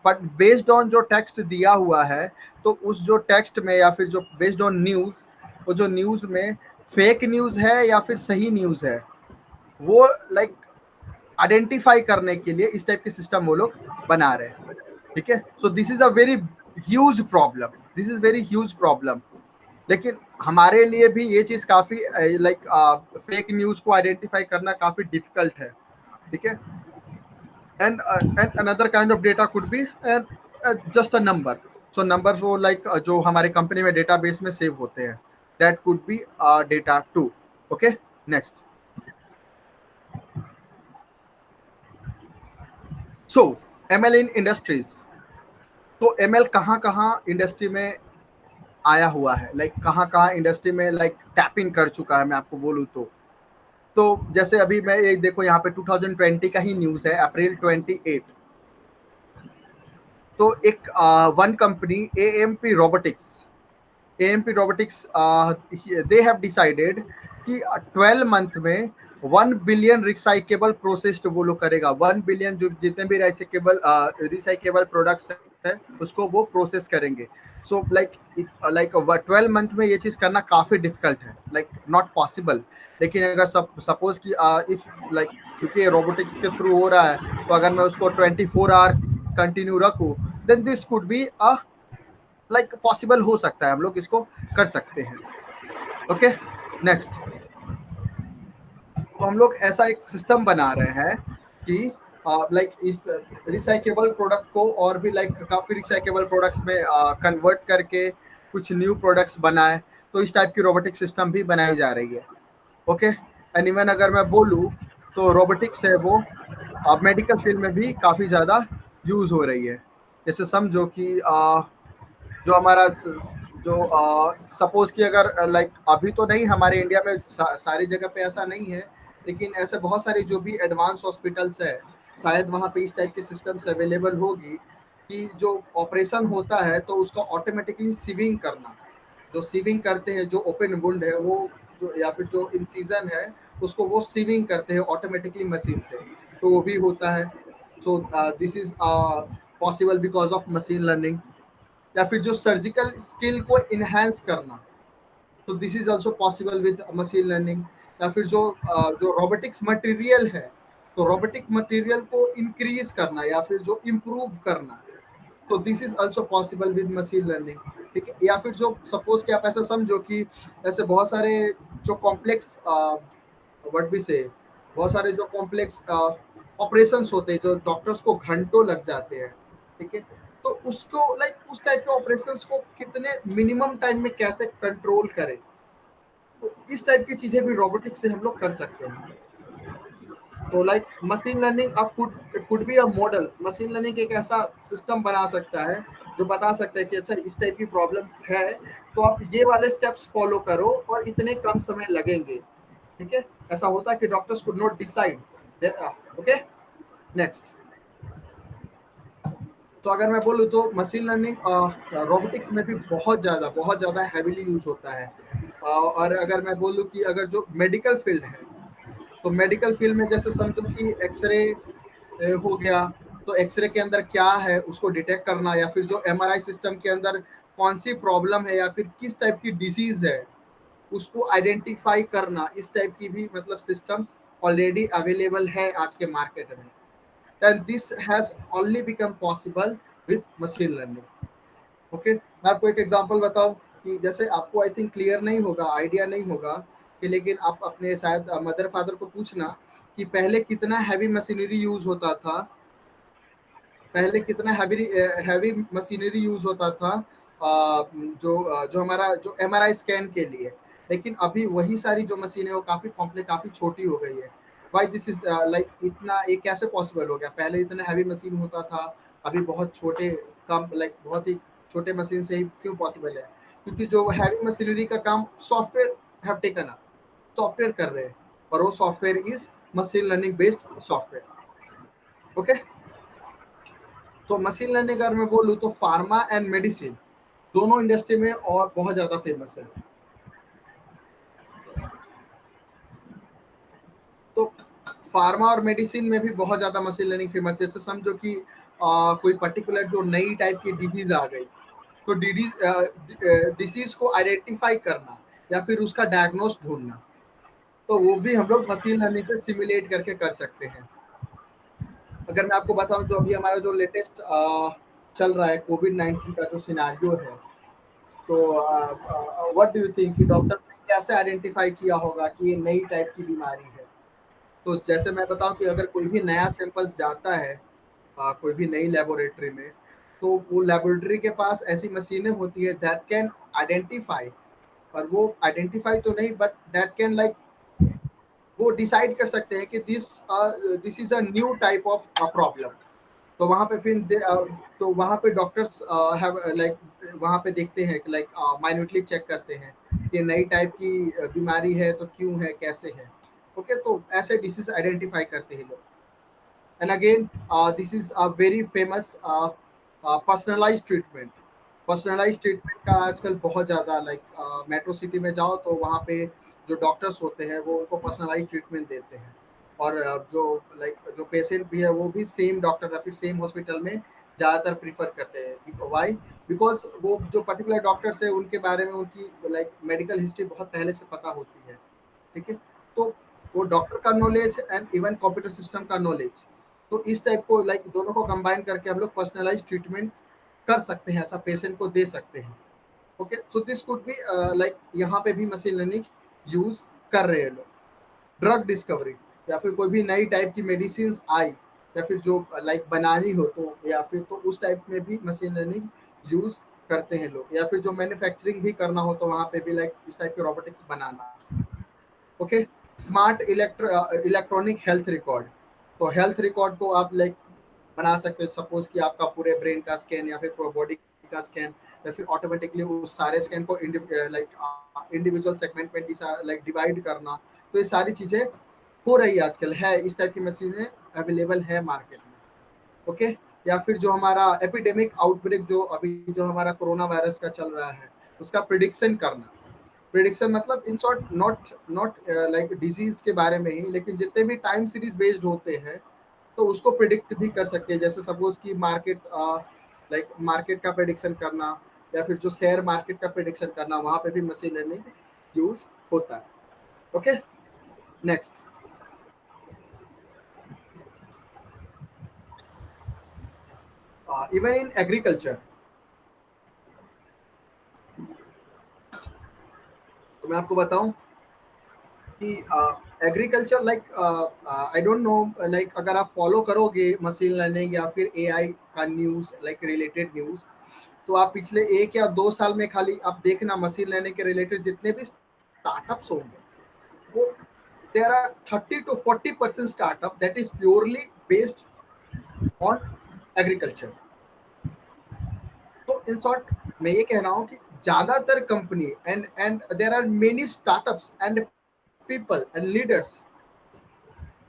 Speaker 3: बट बेस्ड ऑन जो टेक्स्ट दिया हुआ है, तो उस जो टेक्स्ट में या फिर जो बेस्ड ऑन न्यूज़, वो जो न्यूज़ में फेक न्यूज़ है या फिर सही न्यूज़ है, वो लाइक आइडेंटिफाई करने के लिए इस टाइप के सिस्टम वो लोग बना रहे हैं। ठीक है। So this is a very huge problem, this is very huge problem. लेकिन हमारे लिए भी ये चीज काफी लाइक फेक न्यूज को आइडेंटिफाई करना काफी डिफिकल्ट है। ठीक है। And another kind of data could be just a number. So number वो लाइक जो हमारे कंपनी में डेटाबेस में सेव होते हैं, that could be data too. Okay, next. So ML in industries. तो एमएल कहाँ कहाँ इंडस्ट्री में आया हुआ है, लाइक कहाँ कहाँ इंडस्ट्री में लाइक टैप इन कर चुका है, मैं आपको बोलूँ तो जैसे अभी मैं एक देखो यहाँ पे 2020 का ही न्यूज़ है, अप्रैल 28। तो एक one company AMP robotics they have decided कि 12 मंथ में 1 बिलियन रिसाइकेबल प्रोसेस्ड वो लोग करेगा। 1 बिलियन जो जितने भी रिसाइकेबल प्रोडक्ट्स है उसको वो प्रोसेस करेंगे। सो लाइक 12 मंथ में ये चीज़ करना काफ़ी डिफिकल्ट है, लाइक नॉट पॉसिबल। लेकिन अगर सपोज कि इफ लाइक क्योंकि रोबोटिक्स के थ्रू हो रहा है, तो अगर मैं उसको 24 आवर कंटिन्यू रखूँ, then this could be a like possible हो सकता है, हम लोग इसको कर सकते हैं। Okay, next. तो हम लोग ऐसा एक सिस्टम बना रहे हैं कि लाइक इस रिसाइकेबल प्रोडक्ट को और भी लाइक काफ़ी रिसाइकेबल प्रोडक्ट्स में कन्वर्ट करके कुछ न्यू प्रोडक्ट्स बनाए। तो इस टाइप की रोबोटिक सिस्टम भी बनाई जा रही है। ओके, एंड इवन अगर मैं बोलूँ तो रोबोटिक्स है वो अब मेडिकल फील्ड में भी काफ़ी ज़्यादा यूज़ हो रही है। जैसे समझो कि जो हमारा जो सपोज कि अगर लाइक अभी तो नहीं हमारे इंडिया में सारी जगह पे ऐसा नहीं है, लेकिन ऐसे बहुत सारे जो भी एडवांस हॉस्पिटल्स है, शायद वहाँ पे इस टाइप के सिस्टम्स अवेलेबल होगी कि जो ऑपरेशन होता है तो उसका ऑटोमेटिकली सीविंग करना, जो सीविंग करते हैं, जो ओपन वुंड है वो जो या फिर जो इंसीजन है उसको वो सीविंग करते हैं ऑटोमेटिकली मशीन से, तो वो भी होता है। So this is possible because of machine learning. या फिर जो सर्जिकल स्किल को इनहेंस करना, तो this is also possible with machine learning. या फिर जो रोबोटिक्स मटेरियल है, तो रोबोटिक मटेरियल को इंक्रीज करना या फिर जो इम्प्रूव करना, तो this is also possible with machine learning. ठीक है। या फिर जो सपोज कि आप ऐसा समझो कि ऐसे बहुत सारे जो कॉम्प्लेक्स व्हाट भी से बहुत सारे जो कॉम्प्लेक्स ऑपरेशंस होते हैं जो डॉक्टर्स को घंटों लग जाते हैं। ठीक है। तो उसको लाइक उस टाइप के ऑपरेशंस को कितने मिनिमम टाइम में कैसे कंट्रोल करें, तो इस टाइप की चीजें भी रोबोटिक्स से हम लोग कर सकते हैं। तो लाइक मशीन लर्निंग अब could be a model. Machine learning एक ऐसा सिस्टम बना सकता है जो बता सकता है कि अच्छा इस टाइप की प्रॉब्लम्स है, तो आप ये वाले स्टेप्स फॉलो करो और इतने कम समय लगेंगे। ठीक है। ऐसा होता है कि doctors could not decide. Okay, next. तो अगर मैं बोलूँ तो मशीन लर्निंग रोबोटिक्स में भी बहुत ज़्यादा हैवीली यूज होता है। और अगर मैं बोलूँ कि अगर जो मेडिकल फील्ड है, तो मेडिकल फील्ड में जैसे समझो कि एक्सरे हो गया, तो एक्सरे के अंदर क्या है उसको डिटेक्ट करना, या फिर जो एमआरआई सिस्टम के अंदर कौन सी प्रॉब्लम है या फिर किस टाइप की डिजीज है उसको आइडेंटिफाई करना, इस टाइप की भी मतलब सिस्टम्स ऑलरेडी अवेलेबल है आज के मार्केट में। And this has only become possible with machine learning. Okay, मैं आपको एक एग्जांपल बताऊं कि जैसे आपको आई थिंक क्लियर नहीं होगा, आइडिया नहीं होगा कि, लेकिन आप अपने शायद मदर फादर को पूछना कि पहले कितना हैवी मशीनरी यूज होता था, पहले कितना हैवी मशीनरी यूज होता था जो हमारा जो एमआरआई स्कैन के लिए। लेकिन अभी वही सारी जो मशीन है वो काफी कॉम्प्लेक्स, काफी छोटी हो गई है। वाई दिस इज लाइक इतना ये कैसे पॉसिबल हो गया? पहले इतना हैवी मशीन होता था, अभी बहुत छोटे कम लाइक बहुत ही छोटे मशीन से ही क्यों पॉसिबल है? क्योंकि जो हैवी मशीनरी का काम software have taken up, software कर रहे हैं, और वो software is machine learning based software. Okay, तो मशीन लर्निंग अगर मैं बोलूँ तो फार्मा एंड मेडिसिन, दोनों इंडस्ट्री में और बहुत ज़्यादा फेमस है। तो फार्मा और मेडिसिन में भी बहुत ज़्यादा मशीन लर्निंग फेमस। जैसे समझो कि कोई पर्टिकुलर जो नई टाइप की डिजीज आ गई, तो डिसीज को आइडेंटिफाई करना या फिर उसका डायग्नोस ढूंढना, तो वो भी हम लोग मशीन लर्निंग से सिमुलेट करके कर सकते हैं। अगर मैं आपको बताऊं, जो अभी हमारा जो लेटेस्ट चल रहा है कोविड-19 का जो सिनेरियो है, तो व्हाट डू यू थिंक कि डॉक्टर ने कैसे आइडेंटिफाई किया होगा कि ये नई टाइप की बीमारी है? तो जैसे मैं बताऊं कि अगर कोई भी नया सैंपल्स जाता है कोई भी नई लेबोरेटरी में, तो वो लेबोरेटरी के पास ऐसी मशीनें होती है दैट कैन आइडेंटिफाई, और वो आइडेंटिफाई तो नहीं बट दैट कैन लाइक वो डिसाइड कर सकते हैं कि this is a new type of problem. तो वहाँ पे फिर तो वहाँ पे डॉक्टर्स हैव लाइक वहाँ पे देखते हैं कि लाइक माइन्यूटली चेक करते हैं कि नई टाइप की बीमारी है तो क्यों है, कैसे है। ओके, तो ऐसे डिसीज आइडेंटिफाई करते हैं लोग। And again this is a very famous personalised treatment. Personalised treatment का आजकल बहुत ज़्यादा लाइक मेट्रो सिटी में जाओ तो वहाँ पे जो डॉक्टर्स होते हैं वो उनको पर्सनलाइज्ड ट्रीटमेंट देते हैं। और जो लाइक जो पेशेंट भी है वो भी सेम डॉक्टर या फिर सेम हॉस्पिटल में ज़्यादातर प्रीफर करते हैं। वाई? बिकॉज वो जो पर्टिकुलर डॉक्टर्स है उनके बारे में उनकी लाइक मेडिकल हिस्ट्री बहुत पहले से पता होती है। ठीक है, तो वो डॉक्टर का knowledge and even computer system का नॉलेज, तो इस टाइप को लाइक दोनों को कंबाइन करके हम लोग पर्सनलाइज्ड ट्रीटमेंट कर सकते हैं, ऐसा पेशेंट को दे सकते हैं। Okay, so this could be like यहाँ पे भी मशीन लर्निंग यूज कर रहे हैं लोग। ड्रग डिस्कवरी या फिर कोई भी नई टाइप की मेडिसिन आई या फिर जो लाइक बनानी हो, तो या फिर तो उस टाइप में भी मशीन लर्निंग यूज करते हैं लोग। या फिर जो मैन्युफैक्चरिंग भी करना हो तो वहाँ पे भी लाइक इस टाइप के रोबोटिक्स बनाना। Okay, smart electronic health record, तो हेल्थ रिकॉर्ड को आप लाइक बना सकते हो। सपोज कि आपका पूरे ब्रेन का स्कैन या फिर पूरा बॉडी का स्कैन, या फिर ऑटोमेटिकली उस सारे स्कैन को लाइक इंडिविजुअल सेगमेंट में लाइक डिवाइड करना। तो ये सारी चीजें हो रही है आजकल, है इस टाइप की मशीनें अवेलेबल है मार्केट में। ओके, या फिर जो हमारा एपिडेमिक आउटब्रेक जो अभी जो हमारा कोरोना वायरस का चल रहा है, उसका प्रिडिक्शन करना। प्रिडिक्शन मतलब in short not not like disease के बारे में ही, लेकिन जितने भी टाइम सीरीज बेस्ड होते हैं तो उसको प्रिडिक्ट भी कर सकते हैं। जैसे सपोज कि मार्केट लाइक मार्केट का प्रिडिक्शन करना या फिर जो शेयर मार्केट का प्रिडिक्शन करना, वहां पे भी मशीन लर्निंग यूज होता है। Okay, next. Even in agriculture, तो मैं आपको बताऊं कि agriculture like I don't know, like अगर आप फॉलो करोगे मशीन लर्निंग या फिर एआई का न्यूज़ लाइक रिलेटेड न्यूज़, तो आप पिछले 1 या 2 साल में खाली आप देखना मशीन लर्निंग के रिलेटेड जितने भी स्टार्टअप्स होंगे, वो there are 30 to 40% startup that is purely based on agriculture. तो इन शॉर्ट मैं ये कह रहा हूँ कि ज्यादातर company and there are many startups and people and leaders,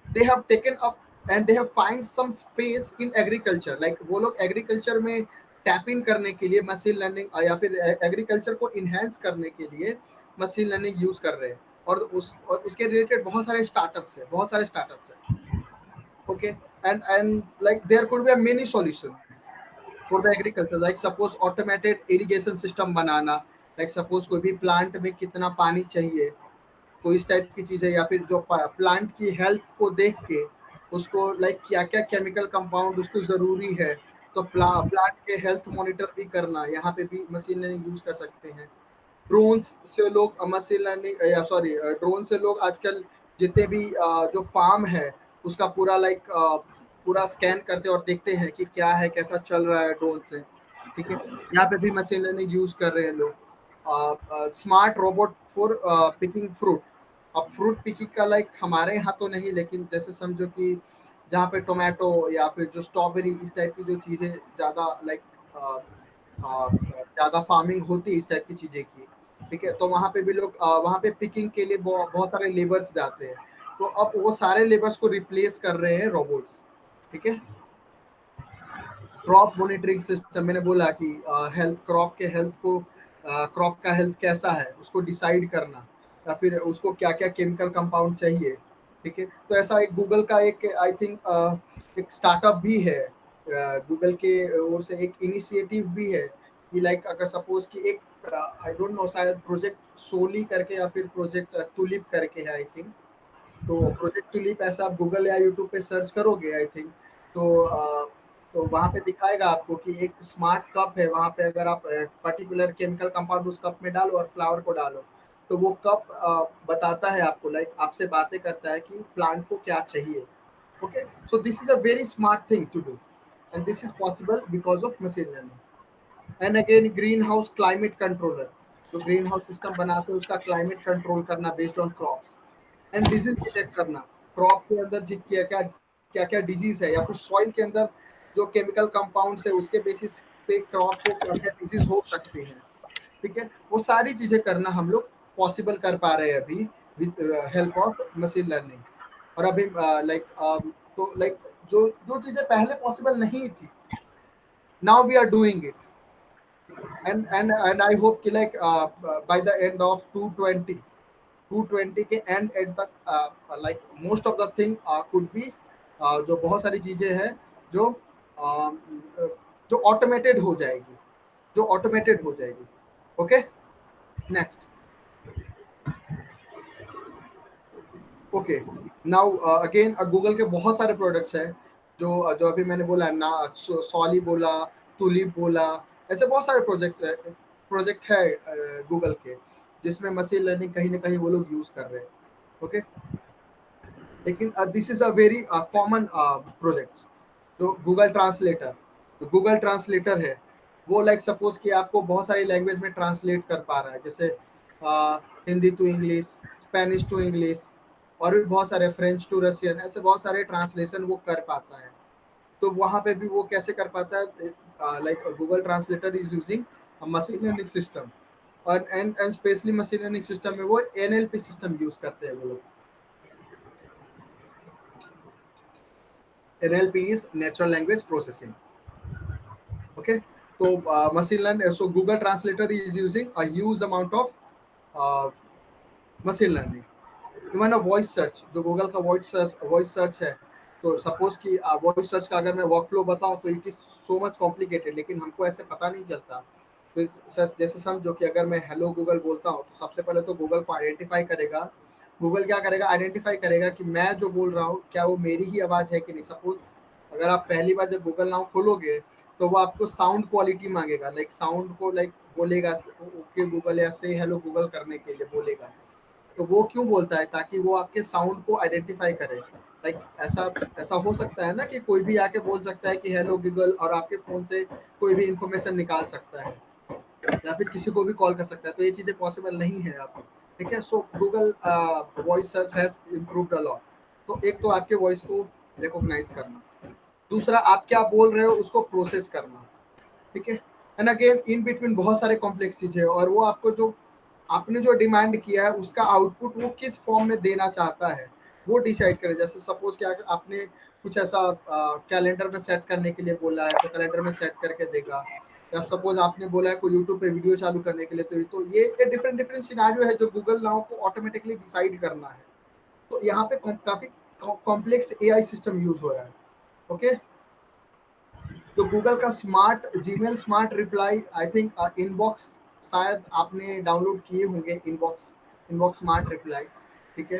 Speaker 3: they have taken up and they have find some space in agriculture, like वो लोग एग्रीकल्चर में टैप इन करने के लिए मशीन लर्निंग या फिर एग्रीकल्चर को इनहेंस करने के लिए मशीन लर्निंग यूज कर रहे हैं। और उसके रिलेटेड बहुत सारे स्टार्टअप्स है, बहुत सारे स्टार्टअप्स है। Okay, and like there could be a many solutions for the agriculture, like suppose automated irrigation system बनाना। लाइक सपोज कोई भी प्लांट में कितना पानी चाहिए, तो इस टाइप की चीजें, या फिर जो प्लांट की हेल्थ को देख के उसको लाइक क्या क्या केमिकल कंपाउंड उसको जरूरी है, तो प्लांट के हेल्थ मॉनिटर भी करना, यहाँ पे भी मशीन लर्निंग यूज कर सकते हैं। ड्रोन्स से लोग मशीन लर्निंग या सॉरी ड्रोन से लोग आजकल जितने भी जो फार्म है उसका पूरा लाइक पूरा स्कैन करते और देखते हैं कि क्या है, कैसा चल रहा है ड्रोन से। ठीक है, यहाँ पे भी मशीन लर्निंग यूज कर रहे हैं लोग। Smart robot for picking fruit. अब फ्रूट पिकिंग का लाइक हमारे यहाँ तो नहीं, लेकिन जैसे समझो कि जहाँ पे टोमेटो या फिर जो स्ट्रॉबेरी इस टाइप की जो चीज़ें ज़्यादा लाइक ज़्यादा फार्मिंग होती है इस टाइप की चीज़ें की। ठीक है, तो वहाँ पे भी लोग वहाँ पे पिकिंग के लिए बहुत सारे लेबर्स जाते हैं, तो अब वो सारे लेबर्स को रिप्लेस कर रहे हैं रोबोट्स। ठीक है, क्रॉप मॉनिटरिंग सिस्टम, मैंने बोला कि हेल्थ, क्रॉप के हेल्थ को, क्रॉप का हेल्थ कैसा है उसको डिसाइड करना, या फिर उसको क्या क्या केमिकल कंपाउंड चाहिए। ठीक है, तो ऐसा एक गूगल का एक आई थिंक एक स्टार्टअप भी है, गूगल के ओर से एक इनिशिएटिव भी है कि लाइक अगर सपोज कि एक आई डोंट नो, शायद प्रोजेक्ट सोली करके या फिर प्रोजेक्ट टुलिप करके है आई थिंक। तो प्रोजेक्ट टुलिप ऐसा आप गूगल या यूट्यूब पे सर्च करोगे आई थिंक, तो वहाँ पे दिखाएगा आपको कि एक स्मार्ट कप है, वहाँ पे अगर आप पर्टिकुलर केमिकल कंपाउंड उस कप में डालो और फ्लावर को डालो, तो वो कप बताता है आपको, लाइक आपसे बातें करता है कि प्लांट को क्या चाहिए। Okay, so this is a very smart thing to do, and this is possible because of machine learning. And again green house climate controller, जो ग्रीन हाउस सिस्टम बनाते हैं उसका क्लाइमेट कंट्रोल करना based on crops, and disease detect करना, crop के अंदर क्या क्या क्या क्या डिजीज है, या फिर सॉइल के अंदर जो केमिकल कंपाउंड्स है उसके बेसिस पे क्रॉप को क्या क्या डिजीज हो सकती है। ठीक है, वो सारी चीजें करना हम लोग पॉसिबल कर पा रहे हैं अभी with help of machine learning. और अभी लाइक तो लाइक जो जो चीजें पहले पॉसिबल नहीं थी, now we are doing it, and I hope कि like by the end of 220 के एंड तक like most of the thing could be, जो बहुत सारी चीजें हैं जो जो ऑटोमेटेड हो जाएगी, जो ऑटोमेटेड हो जाएगी। Okay, next. Okay, now again Google के बहुत सारे प्रोडक्ट्स हैं जो जो अभी मैंने बोला ना, सॉली बोला, तुलिप बोला, ऐसे बहुत सारे प्रोजेक्ट है गूगल के जिसमें मशीन लर्निंग कहीं ना कहीं वो लोग यूज कर रहे हैं। ओके, लेकिन this is a very common project, जो गूगल ट्रांसलेटर, जो गूगल ट्रांसलेटर है वो लाइक सपोज कि आपको बहुत सारी लैंग्वेज में ट्रांसलेट कर पा रहा है, जैसे Hindi to English, Spanish to English, और भी बहुत सारे फ्रेंच टू रशियन, ऐसे बहुत सारे ट्रांसलेशन वो कर पाता है। तो वहाँ पे भी वो कैसे कर पाता है, like Google translator is using machine learning system, और and specially machine learning system में वो एनएलपी सिस्टम यूज करते हैं वो लोग। NLP is natural language processing. Okay, so machine learning, so Google Translator is using a huge amount of uh, machine learning. Even a voice search, जो Google का voice search है, तो suppose कि voice search का अगर मैं work flow बताऊं तो it is so much complicated, लेकिन हमको ऐसे पता नहीं चलता। तो जैसे समझो कि अगर मैं हेलो गूगल बोलता हूं तो सबसे पहले तो गूगल को आइडेंटिफाई करेगा, गूगल क्या करेगा, आइडेंटिफाई करेगा कि मैं जो बोल रहा हूँ क्या वो मेरी ही आवाज़ है कि नहीं। सपोज अगर आप पहली बार जब गूगल नाउ खोलोगे तो वो आपको साउंड क्वालिटी मांगेगा, लाइक साउंड को लाइक बोलेगा ओके गूगल या से हेलो गूगल करने के लिए बोलेगा। तो वो क्यों बोलता है, ताकि वो आपके साउंड को आइडेंटिफाई करे। लाइक ऐसा ऐसा हो सकता है ना कि कोई भी आके बोल सकता है कि हेलो गूगल, और आपके फोन से कोई भी इंफॉर्मेशन निकाल सकता है या फिर किसी को भी कॉल कर सकता है, तो ये चीजें पॉसिबल नहीं है आप। ठीक है, सो Google voice search has improved a lot. तो एक तो आपके वॉइस को रिकॉग्नाइज करना, दूसरा आप क्या बोल रहे हो उसको प्रोसेस करना। ठीक है, एंड अगेन इन बिटवीन बहुत सारे कॉम्प्लेक्स चीजें हैं, और वो आपको जो आपने जो डिमांड किया है उसका आउटपुट वो किस फॉर्म में देना चाहता है वो डिसाइड करे। जैसे सपोज क्या आपने कुछ ऐसा कैलेंडर में सेट करने के लिए बोला है तो कैलेंडर में सेट करके देगा, या सपोज आपने बोला है कोई यूट्यूब पे वीडियो चालू करने के लिए, तो ये डिफरेंट डिफरेंट सिनारियो है जो गूगल नाउ को ऑटोमेटिकली डिसाइड करना है। तो यहाँ पे काफी कॉम्प्लेक्स एआई सिस्टम यूज हो रहा है। ओके, तो गूगल का smart Gmail smart reply, I think inbox, शायद आपने डाउनलोड किए होंगे इनबॉक्स, इनबॉक्स स्मार्ट रिप्लाई। ठीक है,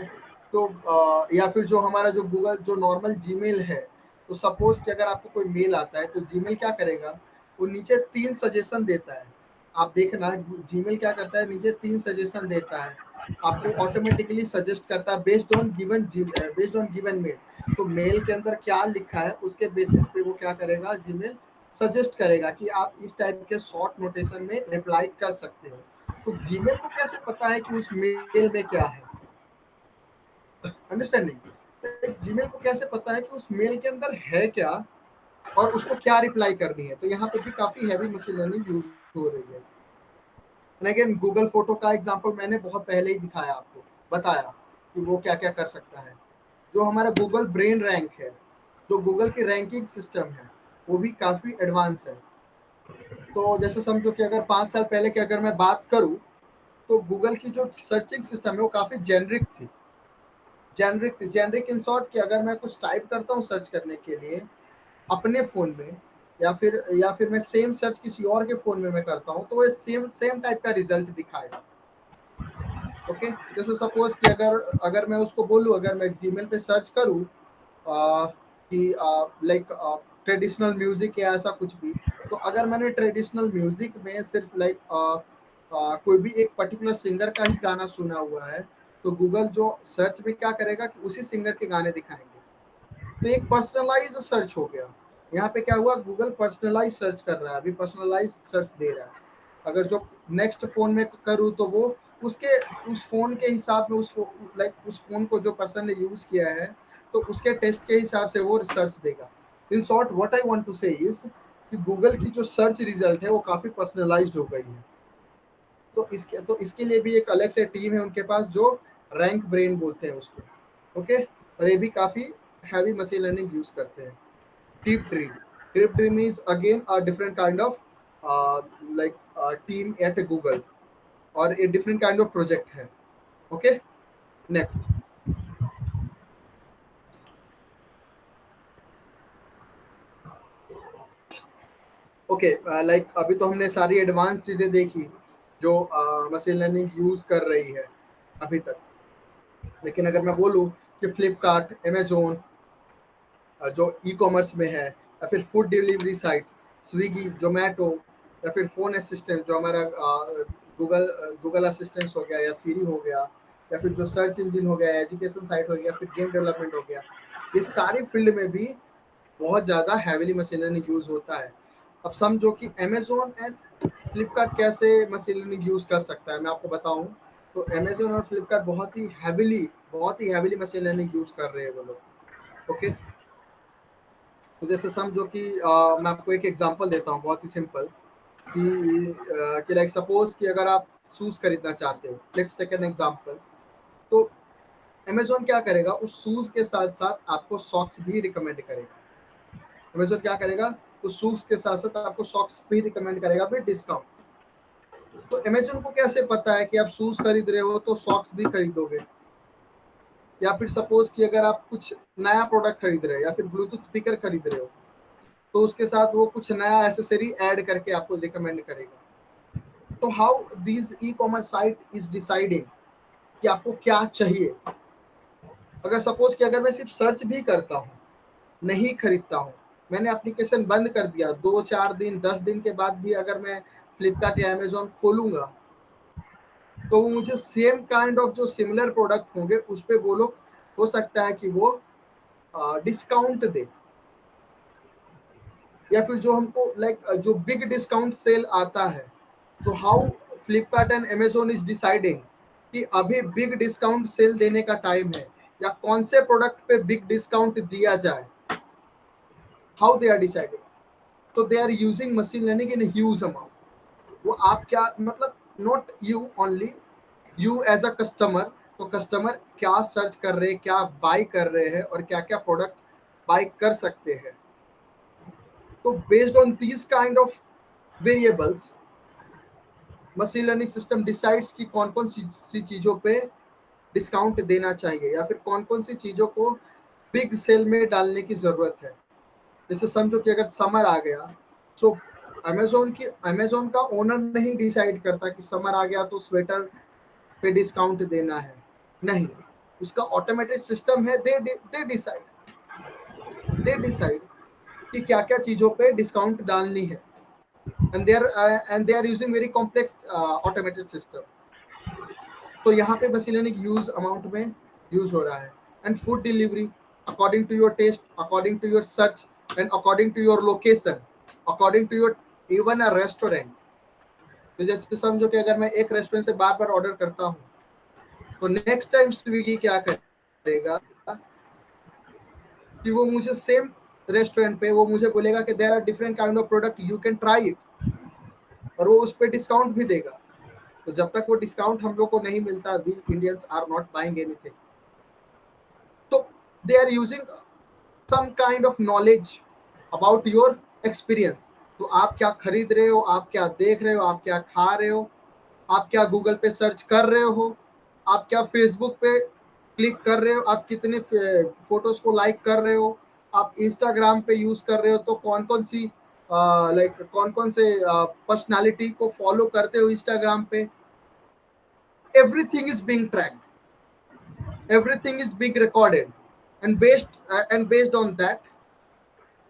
Speaker 3: तो या फिर जो हमारा जो गूगल जो नॉर्मल जीमेल है, तो सपोज कि अगर आपको कोई मेल आता है तो जीमेल क्या करेगा, वो नीचे 3 सजेशन देता है। आप देखना जीमेल क्या करता है, नीचे 3 सजेशन देता है, आपको ऑटोमेटिकली सजेस्ट करता है बेस्ड ऑन गिवन मेल। तो मेल के अंदर क्या लिखा है उसके बेसिस पे वो क्या करेगा, जीमेल सजेस्ट करेगा कि आप इस टाइप के शॉर्ट नोटेशन में रिप्लाई कर सकते हो। तो जीमेल को कैसे पता है कि उस मेल में क्या है, अंडरस्टैंडिंग, जीमेल को कैसे पता है कि उस मेल के अंदर है क्या और उसको क्या रिप्लाई करनी है। तो यहाँ पे भी काफी हैवी मशीन लर्निंग यूज हो रही है। लेकिन गूगल फोटो का एग्जांपल मैंने बहुत पहले ही दिखाया, आपको बताया कि वो क्या क्या कर सकता है। जो हमारा गूगल ब्रेन रैंक है, जो गूगल की रैंकिंग सिस्टम है, वो भी काफ़ी एडवांस है। तो जैसे समझो कि अगर 5 साल पहले की अगर मैं बात करूँ, तो गूगल की जो सर्चिंग सिस्टम है वो काफ़ी जेनरिक इन शॉर्ट कि अगर मैं कुछ टाइप करता हूँ सर्च करने के लिए अपने फ़ोन में, या फिर मैं सेम सर्च किसी और के फ़ोन में मैं करता हूँ, तो वो सेम सेम टाइप का रिजल्ट दिखाएगा। ओके, जैसे सपोज कि अगर अगर मैं उसको बोलूँ, अगर मैं जीमेल पे सर्च करूँ कि लाइक ट्रेडिशनल म्यूजिक या ऐसा कुछ भी, तो अगर मैंने ट्रेडिशनल म्यूजिक में सिर्फ लाइक कोई भी एक पर्टिकुलर सिंगर का ही गाना सुना हुआ है, तो गूगल जो सर्च में क्या करेगा कि उसी सिंगर के गाने दिखाएंगे। तो एक पर्सनलाइज सर्च हो गया। यहाँ पे क्या हुआ, गूगल पर्सनलाइज सर्च कर रहा है, अभी पर्सनलाइज सर्च दे रहा है। अगर जो नेक्स्ट फोन में करूँ तो वो उसके उस फोन के हिसाब में उस फोन को जो पर्सन ने यूज किया है, तो उसके टेस्ट के हिसाब से वो सर्च देगा। In short what I want to say is कि गूगल की जो सर्च रिजल्ट है वो काफी पर्सनलाइज्ड हो गई है। तो इसके लिए भी एक अलग से टीम है उनके पास जो रैंक ब्रेन बोलते हैं उसको। ओके, और ये भी काफी हैवी मशीन लर्निंग यूज करते हैं। Deep dream deep dream is again a different kind of like team at Google, और a different kind of project है। Okay, next. ओके, लाइक अभी तो हमने सारी एडवांस चीजें देखी जो मशीन लर्निंग यूज कर रही है अभी तक। लेकिन अगर मैं बोलूँ कि फ्लिपकार्ट, अमेजोन जो ई कॉमर्स में है, या फिर food delivery site Swiggy, Zomato, या फिर फोन असिस्टेंट जो हमारा गूगल गूगल असिस्टेंट हो गया या सीरी हो गया, या फिर जो सर्च इंजन हो गया, एजुकेशन साइट हो गया, फिर गेम डेवलपमेंट हो गया, इस सारी फील्ड में भी बहुत ज़्यादा हैविली मशीन लर्निंग यूज होता है। अब समझो कि अमेजोन एंड फ्लिपकार्ट कैसे मशीन लर्निंग यूज कर सकता है, मैं आपको बताऊं। तो अमेजोन और फ्लिपकार्ट बहुत ही हैविली मशीन लर्निंग यूज कर रहे हैं वो लोग। ओके, तो जैसे समझो कि मैं आपको एक एग्जांपल देता हूँ बहुत ही सिंपल कि लाइक सपोज कि अगर आप शूज खरीदना चाहते हो, लेट्स टेक एन एग्जांपल। तो अमेजोन क्या करेगा, उस शूज के साथ साथ आपको सॉक्स भी रिकमेंड करेगा। अमेजोन क्या करेगा, उस शूज के साथ साथ आपको सॉक्स भी रिकमेंड करेगा फिर डिस्काउंट। तो अमेजोन को कैसे पता है कि आप शूज खरीद रहे हो तो सॉक्स भी खरीदोगे? या फिर सपोज कि अगर आप कुछ नया प्रोडक्ट खरीद रहे हो या फिर ब्लूटूथ स्पीकर खरीद रहे हो, तो उसके साथ वो कुछ नया एसेसरी ऐड करके आपको रिकमेंड करेगा। तो how this e commerce site is deciding कि आपको क्या चाहिए। अगर सपोज कि अगर मैं सिर्फ सर्च भी करता हूँ, नहीं खरीदता हूँ, मैंने एप्लीकेशन बंद कर दिया, 2-4 दिन 10 दिन के बाद भी अगर मैं फ्लिपकार्ट या अमेजोन खोलूंगा, तो वो मुझे सेम काइंड ऑफ जो सिमिलर प्रोडक्ट होंगे उस पे वो लोग हो सकता है कि वो डिस्काउंट दे, या फिर जो हमको लाइक जो बिग डिस्काउंट सेल आता है। तो how Flipkart and Amazon is deciding कि अभी बिग डिस्काउंट सेल देने का टाइम है, या कौन से प्रोडक्ट पे बिग डिस्काउंट दिया जाए, हाउ दे आर डिसाइडिंग। तो they are using machine learning in huge amount. वो आप क्या मतलब, not you only, you as a customer. तो कस्टमर क्या सर्च कर रहे हैं, क्या बाय कर रहे हैं, और क्या क्या प्रोडक्ट बाय कर सकते हैं। तो based on these kind of variables, machine learning system decides कि कौन कौन सी चीज़ों पे डिस्काउंट देना चाहिए, या फिर कौन कौन सी चीज़ों को बिग सेल में डालने की ज़रूरत है। जैसे समझो कि अगर समर आ गया, तो अमेजोन का ओनर नहीं डिसाइड करता कि समर आ गया तो स्वेटर पे डिस्काउंट देना है। नहीं, उसका ऑटोमेटेड सिस्टम है। दे डिसाइड कि क्या क्या चीज़ों पे डिस्काउंट डालनी है। And they are using very complex automated system. तो यहाँ पे मशीन लर्निंग यूज अमाउंट में यूज हो रहा है। And food delivery according to your taste, according to your search, and according to your location, according to your even a restaurant. तो जैसे समझो कि अगर मैं एक रेस्टोरेंट से बार बार ऑर्डर करता हूँ, तो नेक्स्ट टाइम स्विगी क्या करेगा कि वो मुझे सेम रेस्टोरेंट पे वो मुझे बोलेगा कि there are different kind of product, you can try it, और वो उस पर डिस्काउंट भी देगा। तो जब तक वो डिस्काउंट हम लोग को नहीं मिलता, we Indians are not buying anything. So they are using some kind of knowledge about your experience. तो आप क्या खरीद रहे हो, आप क्या देख रहे हो, आप क्या खा रहे हो, आप क्या गूगल पे सर्च कर रहे हो, आप क्या फेसबुक पे क्लिक कर रहे हो, आप कितने फोटोज को लाइक कर रहे हो, आप इंस्टाग्राम पे यूज कर रहे हो तो कौन कौन सी कौन कौन से पर्सनालिटी को फॉलो करते हो इंस्टाग्राम पे। Everything is being tracked, everything is being recorded, and based on that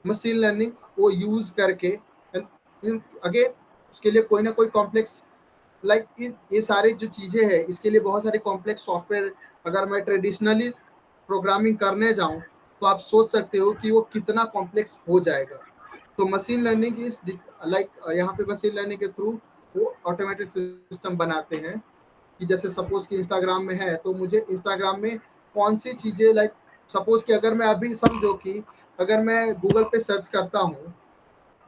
Speaker 3: machine learning वो यूज करके अगेन उसके लिए कोई ना कोई कॉम्प्लेक्स ये सारी जो चीजें हैं इसके लिए बहुत सारे कॉम्प्लेक्स सॉफ्टवेयर, अगर मैं ट्रेडिशनली प्रोग्रामिंग करने जाऊं तो आप सोच सकते हो कि वो कितना कॉम्प्लेक्स हो जाएगा। तो मशीन लर्निंग इज यहाँ पे मशीन लर्निंग के थ्रू वो ऑटोमेटेड सिस्टम बनाते हैं कि जैसे सपोज कि इंस्टाग्राम में है तो मुझे इंस्टाग्राम में कौन सी चीजें सपोज कि अगर मैं अभी समझो कि अगर मैं गूगल पे सर्च करता हूँ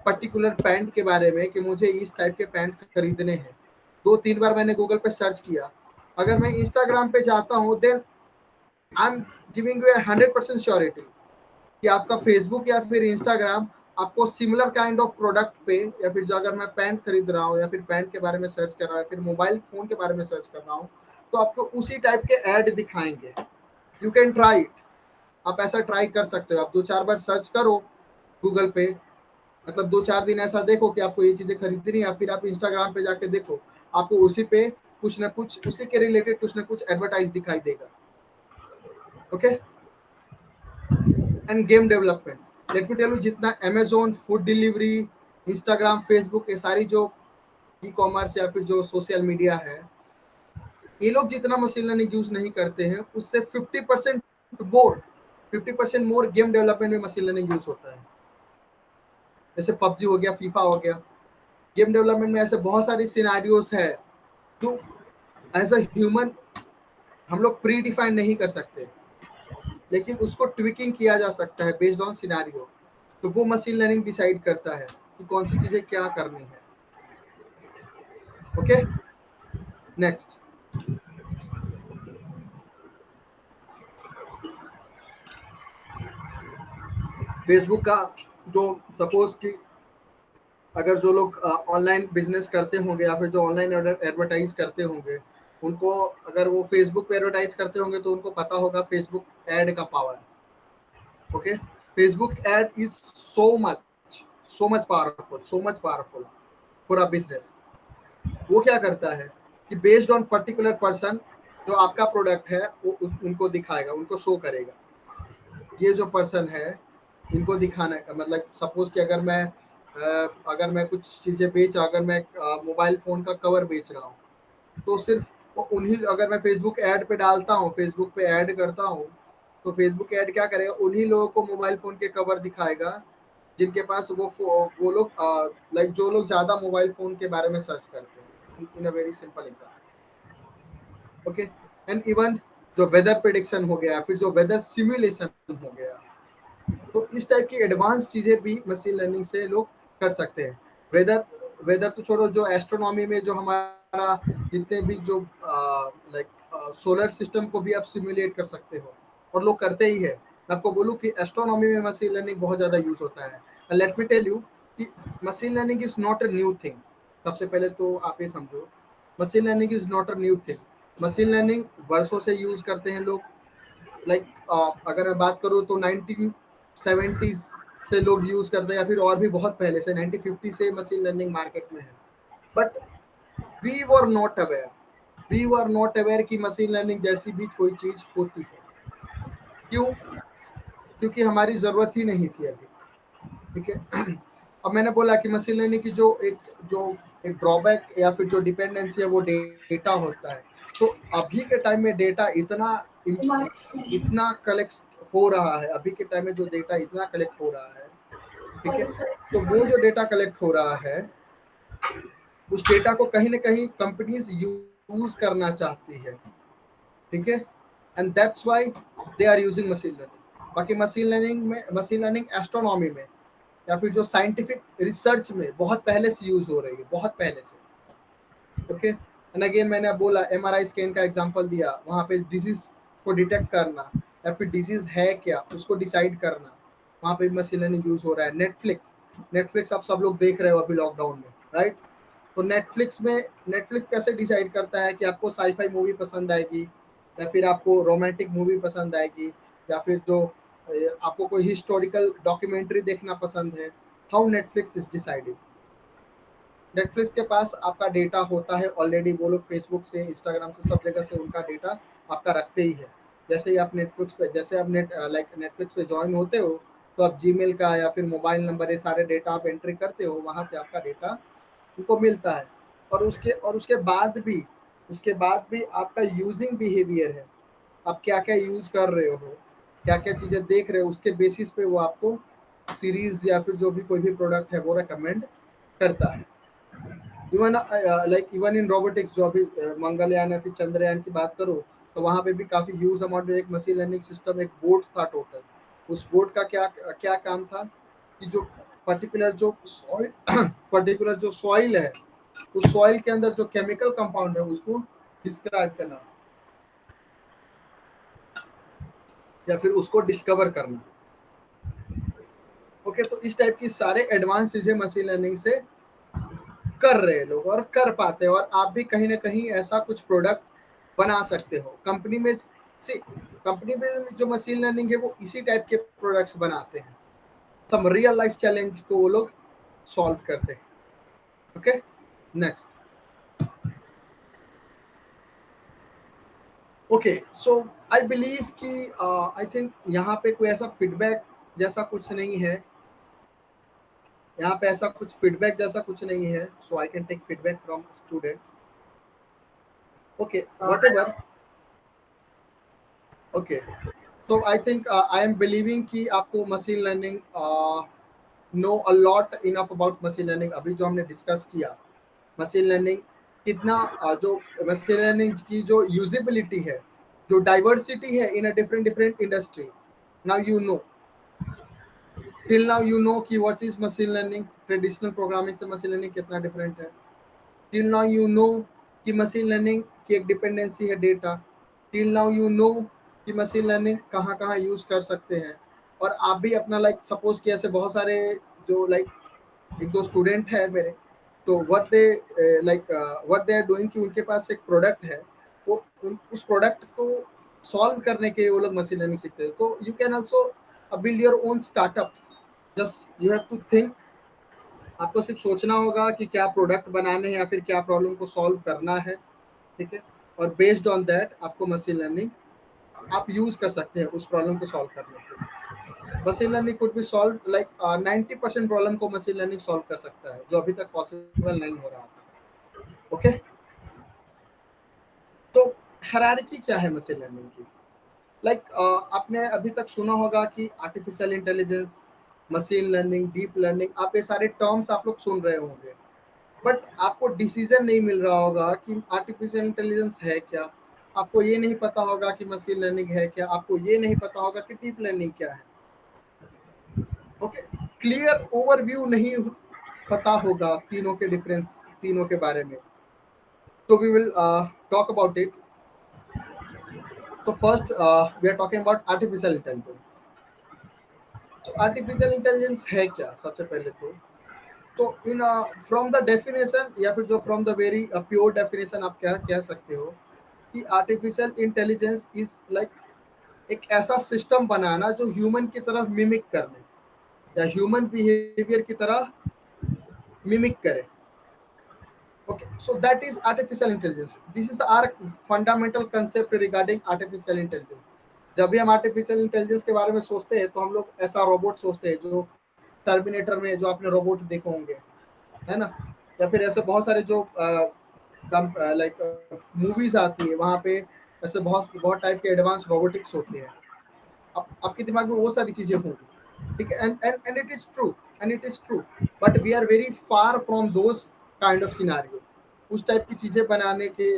Speaker 3: पर्टिकुलर पैंट के बारे में कि मुझे इस टाइप के पैंट खरीदने हैं, 2-3 बार मैंने गूगल पे सर्च किया, अगर मैं इंस्टाग्राम पे जाता हूँ then I am giving you 100% surety कि आपका फेसबुक या फिर इंस्टाग्राम आपको सिमिलर काइंड ऑफ प्रोडक्ट पे, या फिर जो अगर मैं पैंट खरीद रहा हूँ या फिर पैंट के बारे में सर्च कर रहा हूँ या फिर मोबाइल फोन के बारे में सर्च कर रहा हूँ तो आपको उसी टाइप के ऐड दिखाएंगे। यू कैन ट्राई इट, आप ऐसा ट्राई कर सकते हो। आप 2-4 बार सर्च करो गूगल पे, मतलब 2-4 दिन ऐसा देखो कि आपको ये चीजें खरीदनी है, फिर आप इंस्टाग्राम पे जाके देखो आपको उसी पे कुछ ना कुछ उसी के रिलेटेड कुछ ना कुछ एडवर्टाइज दिखाई देगा। Okay, and game development let me tell you, जितना Amazon food delivery, Instagram, Facebook, ये सारी जो ई कॉमर्स या फिर जो सोशल मीडिया है, ये लोग जितना मशीन लर्निंग यूज नहीं करते हैं उससे 50% मोर गेम डेवलपमेंट में मशीन लर्निंग यूज होता है। जैसे पबजी हो गया, फीफा हो गया, गेम डेवलपमेंट में ऐसे बहुत सारी सिनेरियोज है जो एज अ ह्यूमन हम लोग प्री डिफाइन नहीं कर सकते, लेकिन उसको ट्विकिंग किया जा सकता है बेस्ड ऑन सिनेरियो। तो वो मशीन लर्निंग डिसाइड करता है कि कौन सी चीजें क्या करनी है। Okay, next. फेसबुक का जो सपोज कि अगर जो लोग ऑनलाइन बिजनेस करते होंगे या फिर जो ऑनलाइन एडवर्टाइज करते होंगे, उनको अगर वो फेसबुक पे एडवर्टाइज करते होंगे तो उनको पता होगा फेसबुक एड का power. Okay, Facebook ad is so much powerful for a business. वो क्या करता है कि बेस्ड ऑन पर्टिकुलर पर्सन जो आपका प्रोडक्ट है वो उनको दिखाएगा, उनको शो करेगा ये जो पर्सन है इनको दिखाने का मतलब सपोज कि अगर मैं कुछ चीजें अगर मैं मोबाइल फोन का कवर बेच रहा हूँ तो सिर्फ उन्हीं, अगर मैं फेसबुक ऐड पे डालता हूँ, फेसबुक पे ऐड करता हूँ तो फेसबुक ऐड क्या करेगा, उन्हीं लोगों को मोबाइल फोन के कवर दिखाएगा जिनके पास वो लोग जो लोग ज्यादा मोबाइल फोन के बारे में सर्च करते हैं। In a very simple example. Okay, and even जो वेदर प्रिडिक्शन हो गया, फिर जो वेदर सिमुलेशन हो गया, तो इस टाइप की एडवांस चीजें भी मशीन लर्निंग से लोग कर सकते हैं। वेदर तो छोड़ो, जो एस्ट्रोनॉमी में जो हमारा जितने भी जो सोलर सिस्टम को भी आप सिमुलेट कर सकते हो और लोग करते ही है। मैं आपको बोलूँ कि एस्ट्रोनॉमी में मशीन लर्निंग बहुत ज्यादा यूज होता है। लेट मी टेल यू कि machine learning is not a new thing. सबसे पहले तो आप ये समझो, machine learning is not a new thing. Machine learning वर्षों से यूज करते हैं लोग। अगर मैं बात करूँ तो 1970s से लोग यूज करते हैं, या फिर और भी बहुत पहले से 1950 से मशीन लर्निंग मार्केट में है। But we were not aware कि मशीन लर्निंग जैसी भी कोई चीज होती है। क्यों? क्योंकि हमारी जरूरत ही नहीं थी अभी। ठीक है, अब मैंने बोला कि मशीन लर्निंग की जो एक ड्रॉबैक या फिर जो डिपेंडेंसी है वो डेटा होता है। तो अभी के टाइम में डेटा इतना कलेक्ट हो रहा है, अभी के टाइम में जो डेटा इतना कलेक्ट हो रहा है, ठीक है, तो वो जो डेटा कलेक्ट हो रहा है उस डेटा को कहीं ना कहीं कंपनीज यूज करना चाहती है। ठीक है, and that's why they are using machine learning. बाकी मशीन लर्निंग एस्ट्रोनॉमी में या फिर जो साइंटिफिक रिसर्च में बहुत पहले से यूज हो रही है, बहुत पहले से। ओके, एंड अगेन मैंने बोला एमआरआई स्कैन का एग्जांपल दिया, वहां पे डिजीज को डिटेक्ट करना या फिर डिजीज है क्या उसको डिसाइड करना, वहां पे मशीन लर्निंग यूज हो रहा है। नेटफ्लिक्स नेटफ्लिक्स आप सब लोग देख रहे हो अभी लॉकडाउन में, राइट? तो नेटफ्लिक्स कैसे डिसाइड करता है कि आपको साईफाई मूवी पसंद आएगी या फिर आपको रोमांटिक मूवी पसंद आएगी या फिर जो आपको कोई हिस्टोरिकल डॉक्यूमेंट्री देखना पसंद है? How Netflix is deciding? Netflix के पास आपका डेटा होता है ऑलरेडी, वो लोग फेसबुक से, इंस्टाग्राम से, सब जगह से उनका डेटा आपका रखते ही है। जैसे ही आप नेटफ्लिक्स पे, जैसे आप नेटफ्लिक्स पे ज्वाइन होते हो तो आप जीमेल का या फिर मोबाइल नंबर, ये सारे डेटा आप एंट्री करते हो, वहाँ से आपका डेटा उनको मिलता है। और उसके बाद भी आपका यूजिंग बिहेवियर है, आप क्या क्या यूज कर रहे हो, क्या क्या चीजें देख रहे हो, उसके बेसिस पे वो आपको सीरीज या फिर जो भी कोई भी प्रोडक्ट है वो रेकमेंड करता है। इवन इन रोबोटिक्स, जो अभी मंगलयान या फिर चंद्रयान की बात करो तो वहां पे भी काफी ह्यूज अमाउंट में एक मशीन लर्निंग सिस्टम, एक बोर्ड था टोटल। उस बोर्ड का क्या क्या काम था कि जो पर्टिकुलर जो सॉइल पर्टिकुलर जो सॉइल है, उस सॉइल के अंदर जो केमिकल कंपाउंड है उसको डिस्क्राइब करना या फिर उसको डिस्कवर करना। ओके, तो इस टाइप की सारे एडवांस चीजें मशीन लर्निंग से कर रहे हैं लोग और कर पाते हैं। और आप भी कहीं ना कहीं ऐसा कुछ प्रोडक्ट बना सकते हो कंपनी में से। कंपनी में जो मशीन लर्निंग है वो इसी टाइप के प्रोडक्ट्स बनाते हैं, सम रियल लाइफ चैलेंज को वो लोग सॉल्व करते हैं। Okay, next. Okay, so I believe कि आई थिंक यहाँ पे कोई ऐसा फीडबैक जैसा कुछ नहीं है, यहाँ पे ऐसा कुछ फीडबैक जैसा कुछ नहीं है, so I can take feedback from student. Okay, whatever. Okay, तो I think I am believing कि आपको machine learning know a lot enough about machine learning. अभी जो हमने डिस्कस किया मशीन लर्निंग कितना जो मशीन लर्निंग की जो यूजिबिलिटी है, जो डाइवर्सिटी है in a different different industry, now you know, till now you know कि what is machine learning, traditional programming से मशीन लर्निंग कितना डिफरेंट है। टिल नाउ यू नो कि मशीन लर्निंग की एक डिपेंडेंसी है data. Till now you know कि machine learning कहाँ कहाँ यूज कर सकते हैं। और आप भी अपना सपोज कि ऐसे बहुत सारे जो एक दो स्टूडेंट है मेरे, तो व्हाट दे आर डूइंग कि उनके पास एक प्रोडक्ट है, वो उस प्रोडक्ट को सॉल्व करने के लिए वो लोग मशीन लर्निंग सीखते हैं। तो you can also build your own startups, just you have to think. आपको सिर्फ सोचना होगा कि क्या प्रोडक्ट बनाने हैं या फिर क्या प्रॉब्लम को सॉल्व करना है, ठीक है। और बेस्ड ऑन दैट आपको मशीन लर्निंग आप यूज कर सकते हैं उस प्रॉब्लम को सॉल्व करने के लिए। Machine learning could be solve 90% problem को मशीन लर्निंग सॉल्व कर सकता है जो अभी तक पॉसिबल नहीं हो रहा था। ओके, तो हायरार्की क्या है मशीन लर्निंग की? आपने अभी तक सुना होगा कि artificial intelligence, machine learning, deep learning, आप ये सारे टर्म्स आप लोग सुन रहे होंगे, बट आपको डिसीजन नहीं मिल रहा होगा कि आर्टिफिशियल इंटेलिजेंस है क्या, आपको ये नहीं पता होगा कि मशीन लर्निंग है क्या, आपको ये नहीं पता होगा कि डीप लर्निंग क्या है। ओके, क्लियर ओवरव्यू नहीं पता होगा तीनों के डिफरेंस, तीनों के बारे में। तो we will talk about it. तो first we are talking about artificial intelligence. तो आर्टिफिशियल इंटेलिजेंस है क्या? सबसे पहले तो इन फ्रॉम द डेफिनेशन या फिर जो from the very pure definition आप क्या कह सकते हो कि आर्टिफिशियल इंटेलिजेंस इज एक ऐसा सिस्टम बनाना जो ह्यूमन की तरह मिमिक करने या ह्यूमन बिहेवियर की तरह मिमिक करे। Okay, so that is artificial intelligence. This is our fundamental concept regarding artificial intelligence. जब भी हम आर्टिफिशियल इंटेलिजेंस के बारे में सोचते हैं तो हम लोग ऐसा रोबोट सोचते हैं जो टर्मिनेटर में जो आपने रोबोट देखे होंगे, है ना, या फिर ऐसे बहुत सारे जो मूवीज आती है वहाँ पे ऐसे बहुत बहुत टाइप के एडवांस रोबोटिक्स होते हैं। आपके दिमाग में वो सारी चीजें होंगी, ठीक है। And it is true, but we are very far from those kind of scenario. उस टाइप की चीजें बनाने के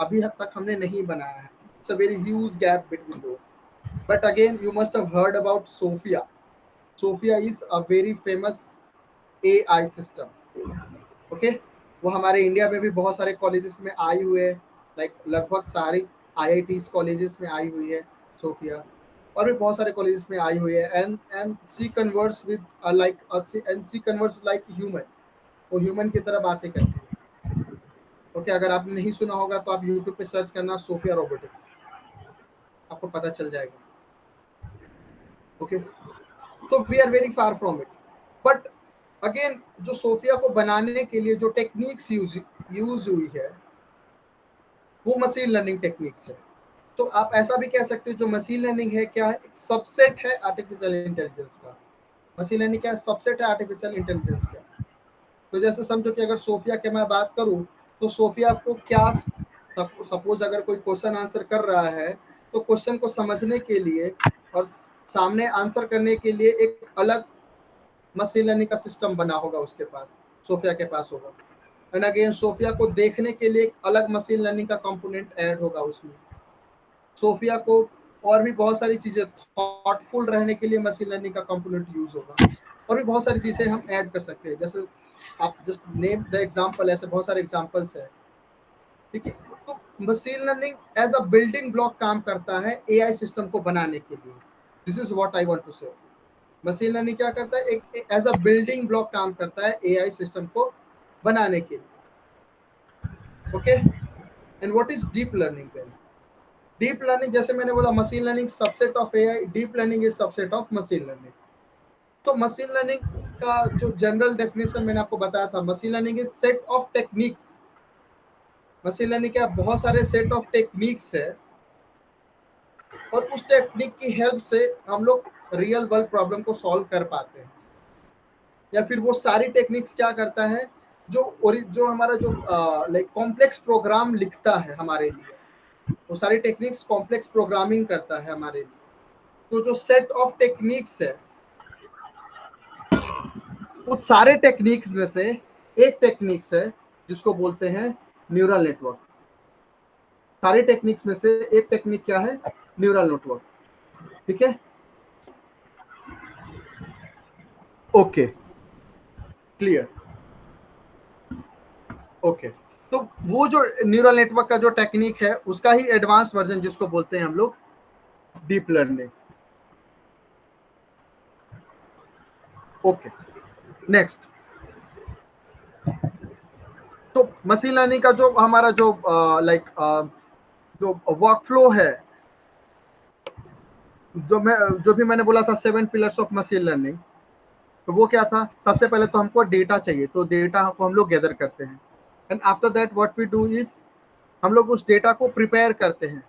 Speaker 3: अभी हद तक हमने नहीं बनाया है। It's a very huge gap between those. But again you must have heard about Sophia. Sophia is a very famous AI system. Okay, वो हमारे इंडिया में भी बहुत सारे कॉलेजेस में आई हुए है, लगभग सारे IITs कॉलेजेस में आई हुई है सोफिया। और भी बहुत सारे कॉलेजेस में आई हुई है। And she converse with like and she converse like human, वो ह्यूमन की तरह बातें करती है। ओके, अगर आपने नहीं सुना होगा तो आप यूट्यूब पे सर्च करना सोफिया रोबोटिक्स, आपको पता चल जाएगा। ओके, तो we are very far from it, but again जो सोफिया को बनाने के लिए जो टेक्निक्स यूज हुई है वो मशीन लर्निंग टेक्निक्स है। तो आप ऐसा भी कह सकते हो जो मशीन लर्निंग है क्या है, एक सबसेट है आर्टिफिशियल इंटेलिजेंस का। मशीन लर्निंग क्या है, सबसेट है आर्टिफिशियल इंटेलिजेंस का। तो जैसे समझो कि अगर सोफिया की मैं बात करूं तो सोफिया को क्या, सपोज अगर कोई क्वेश्चन आंसर कर रहा है तो क्वेश्चन को समझने के लिए और सामने आंसर करने के लिए एक अलग मशीन लर्निंग का सिस्टम बना होगा उसके पास, सोफिया के पास होगा। एंड अगेन सोफिया को देखने के लिए एक अलग मशीन लर्निंग का कंपोनेंट ऐड होगा उसमें। सोफिया को और भी बहुत सारी चीजें, थॉटफुल रहने के लिए मशीन लर्निंग का कंपोनेंट यूज होगा, और भी बहुत सारी चीजें हम ऐड कर सकते हैं। जैसे आप जस्ट नेम द एग्जांपल, ऐसे बहुत सारे एग्जांपल्स है। ठीक है, तो machine learning as a building block काम करता है एआई सिस्टम को बनाने के लिए। This is what I want to say. Machine learning क्या करता है, एक एज अ बिल्डिंग ब्लॉक काम करता है एआई सिस्टम को बनाने के लिए। Okay, and what is deep learning then? Deep learning, जैसे मैंने बोला machine learning subset of AI, deep learning is subset of machine learning. तो मशीन लर्निंग का जो जनरल डेफिनेशन मैंने आपको बताया था, machine learning is set of techniques. Machine learning के बहुत सारे सेट ऑफ टेक्निक्स है, और उस टेक्निक की हेल्प से हम लोग रियल वर्ल्ड प्रॉब्लम को सॉल्व कर पाते हैं। या फिर वो सारी टेक्निक्स क्या करता है, जो हमारा जो लाइक कॉम्प्लेक्स प्रोग्राम लिखता है हमारे लिए, वो सारी टेक्निक्स कॉम्प्लेक्स प्रोग्रामिंग करता है हमारे लिए। तो जो सेट ऑफ टेक्निक्स है, उस सारे टेक्निक्स में से एक टेक्निक्स है जिसको बोलते हैं न्यूरल नेटवर्क। सारे टेक्निक्स में से एक टेक्निक क्या है, न्यूरल नेटवर्क। ठीक है, ओके, क्लियर। ओके, तो वो जो न्यूरल नेटवर्क का जो टेक्निक है उसका ही एडवांस वर्जन जिसको बोलते हैं हम लोग डीप लर्निंग। Okay, next. तो मशीन लर्निंग का जो हमारा जो लाइक जो वर्कफ्लो है, जो भी मैंने बोला था 7 पिलर्स ऑफ मशीन लर्निंग, तो वो क्या था, सबसे पहले तो हमको डेटा चाहिए, तो डेटा को हम लोग गैदर करते हैं। And after that what we do is, हम लोग उस डेटा को प्रिपेयर करते हैं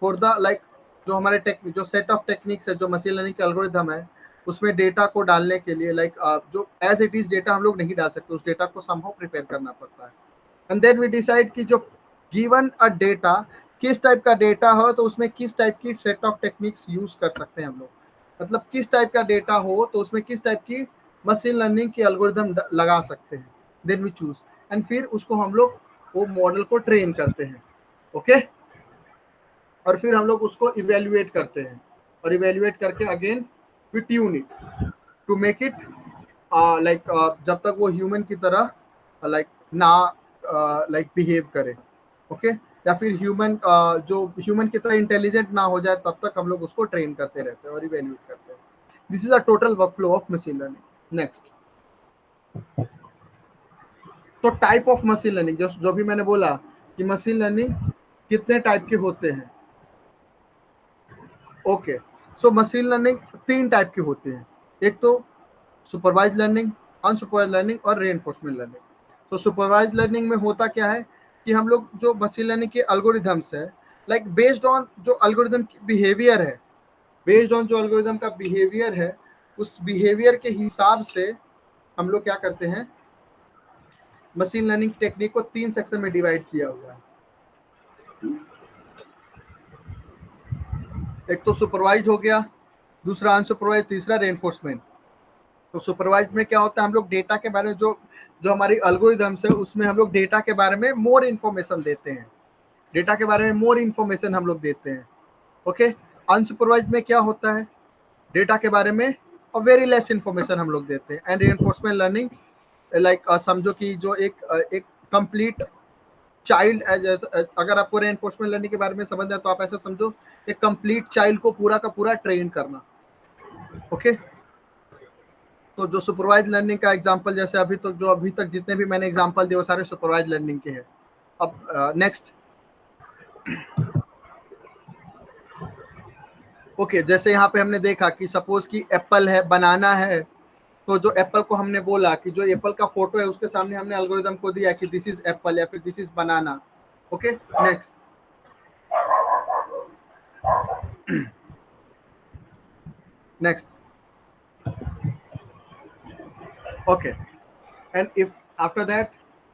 Speaker 3: फॉर द लाइक जो हमारे जो सेट ऑफ टेक्निक्स है, जो मशीन लर्निंग के एल्गोरिथम है, उसमें डेटा को डालने के लिए लाइक जो एज इट इज डेटा हम लोग नहीं डाल सकते, उस डेटा को समहाउ प्रिपेयर करना पड़ता है। एंड देन वी डिसाइड कि जो गिवन अ डेटा किस टाइप का डेटा हो, तो उसमें किस टाइप की सेट ऑफ टेक्निक्स यूज कर सकते हैं हम लोग। मतलब किस टाइप का डेटा हो तो उसमें किस टाइप की मशीन लर्निंग की एल्गोरिथम लगा सकते हैं। देन वी चूज, एंड फिर उसको हम लोग वो मॉडल को ट्रेन करते हैं। ओके, और फिर हम लोग उसको इवेल्युएट करते हैं, और इवेल्युएट करके again we tune it to make it like जब तक वो ह्यूमन की तरह लाइक ना लाइक बिहेव करे। ओके, या फिर ह्यूमन जो ह्यूमन की तरह इंटेलिजेंट ना हो जाए तब तक हम लोग उसको ट्रेन करते रहते हैं और इवेल्युएट करते हैं। This is a total workflow of machine learning. Next, तो टाइप ऑफ मशीन लर्निंग, जो भी मैंने बोला कि मशीन लर्निंग कितने टाइप के होते हैं। Okay, so machine learning 3 type के होते हैं, एक तो सुपरवाइज लर्निंग, अनसुपरवाइज लर्निंग और रेनफोर्समेंट लर्निंग। तो सुपरवाइज लर्निंग में होता क्या है कि हम लोग जो मशीन लर्निंग के एल्गोरिथम्स है, लाइक बेस्ड ऑन जो एल्गोरिथम की बिहेवियर है, बेस्ड ऑन जो एल्गोरिथम का बिहेवियर है, उस बिहेवियर के हिसाब से हम लोग क्या करते हैं, मशीन लर्निंग टेक्निक को 3 सेक्शन में डिवाइड किया हुआ है। एक तो सुपरवाइज हो गया, दूसरा अनसुपरवाइज, तीसरा रेनफोर्समेंट। तो सुपरवाइज में क्या होता है, हम लोग डेटा के बारे में जो जो हमारी एल्गोरिथम्स है उसमें हम लोग डेटा के बारे में मोर इन्फॉर्मेशन देते हैं, डेटा के बारे में मोर इन्फॉर्मेशन हम लोग देते हैं। ओके, अनसुपरवाइज में क्या होता है, डेटा के बारे में और वेरी लेस इन्फॉर्मेशन हम लोग देते हैं। एंड रेनफोर्समेंट लर्निंग लाइक समझो कि जो एक कंप्लीट चाइल्ड अगर आपको रेनफोर्समेंट लर्निंग के बारे में समझना है तो आप ऐसा समझो एक कंप्लीट चाइल्ड को पूरा का पूरा ट्रेन करना। ओके, तो जो सुपरवाइज लर्निंग का एग्जांपल जैसे अभी तक जितने भी मैंने एग्जांपल दिए वो सारे सुपरवाइज लर्निंग के हैं। अब नेक्स्ट, ओके, जैसे यहाँ पे हमने देखा कि सपोज कि एप्पल है, बनाना है, तो जो एप्पल को हमने बोला कि जो एप्पल का फोटो है उसके सामने हमने एल्गोरिदम को दिया कि दिस इज एप्पल या फिर this is banana. Okay, next, next, okay, and if after that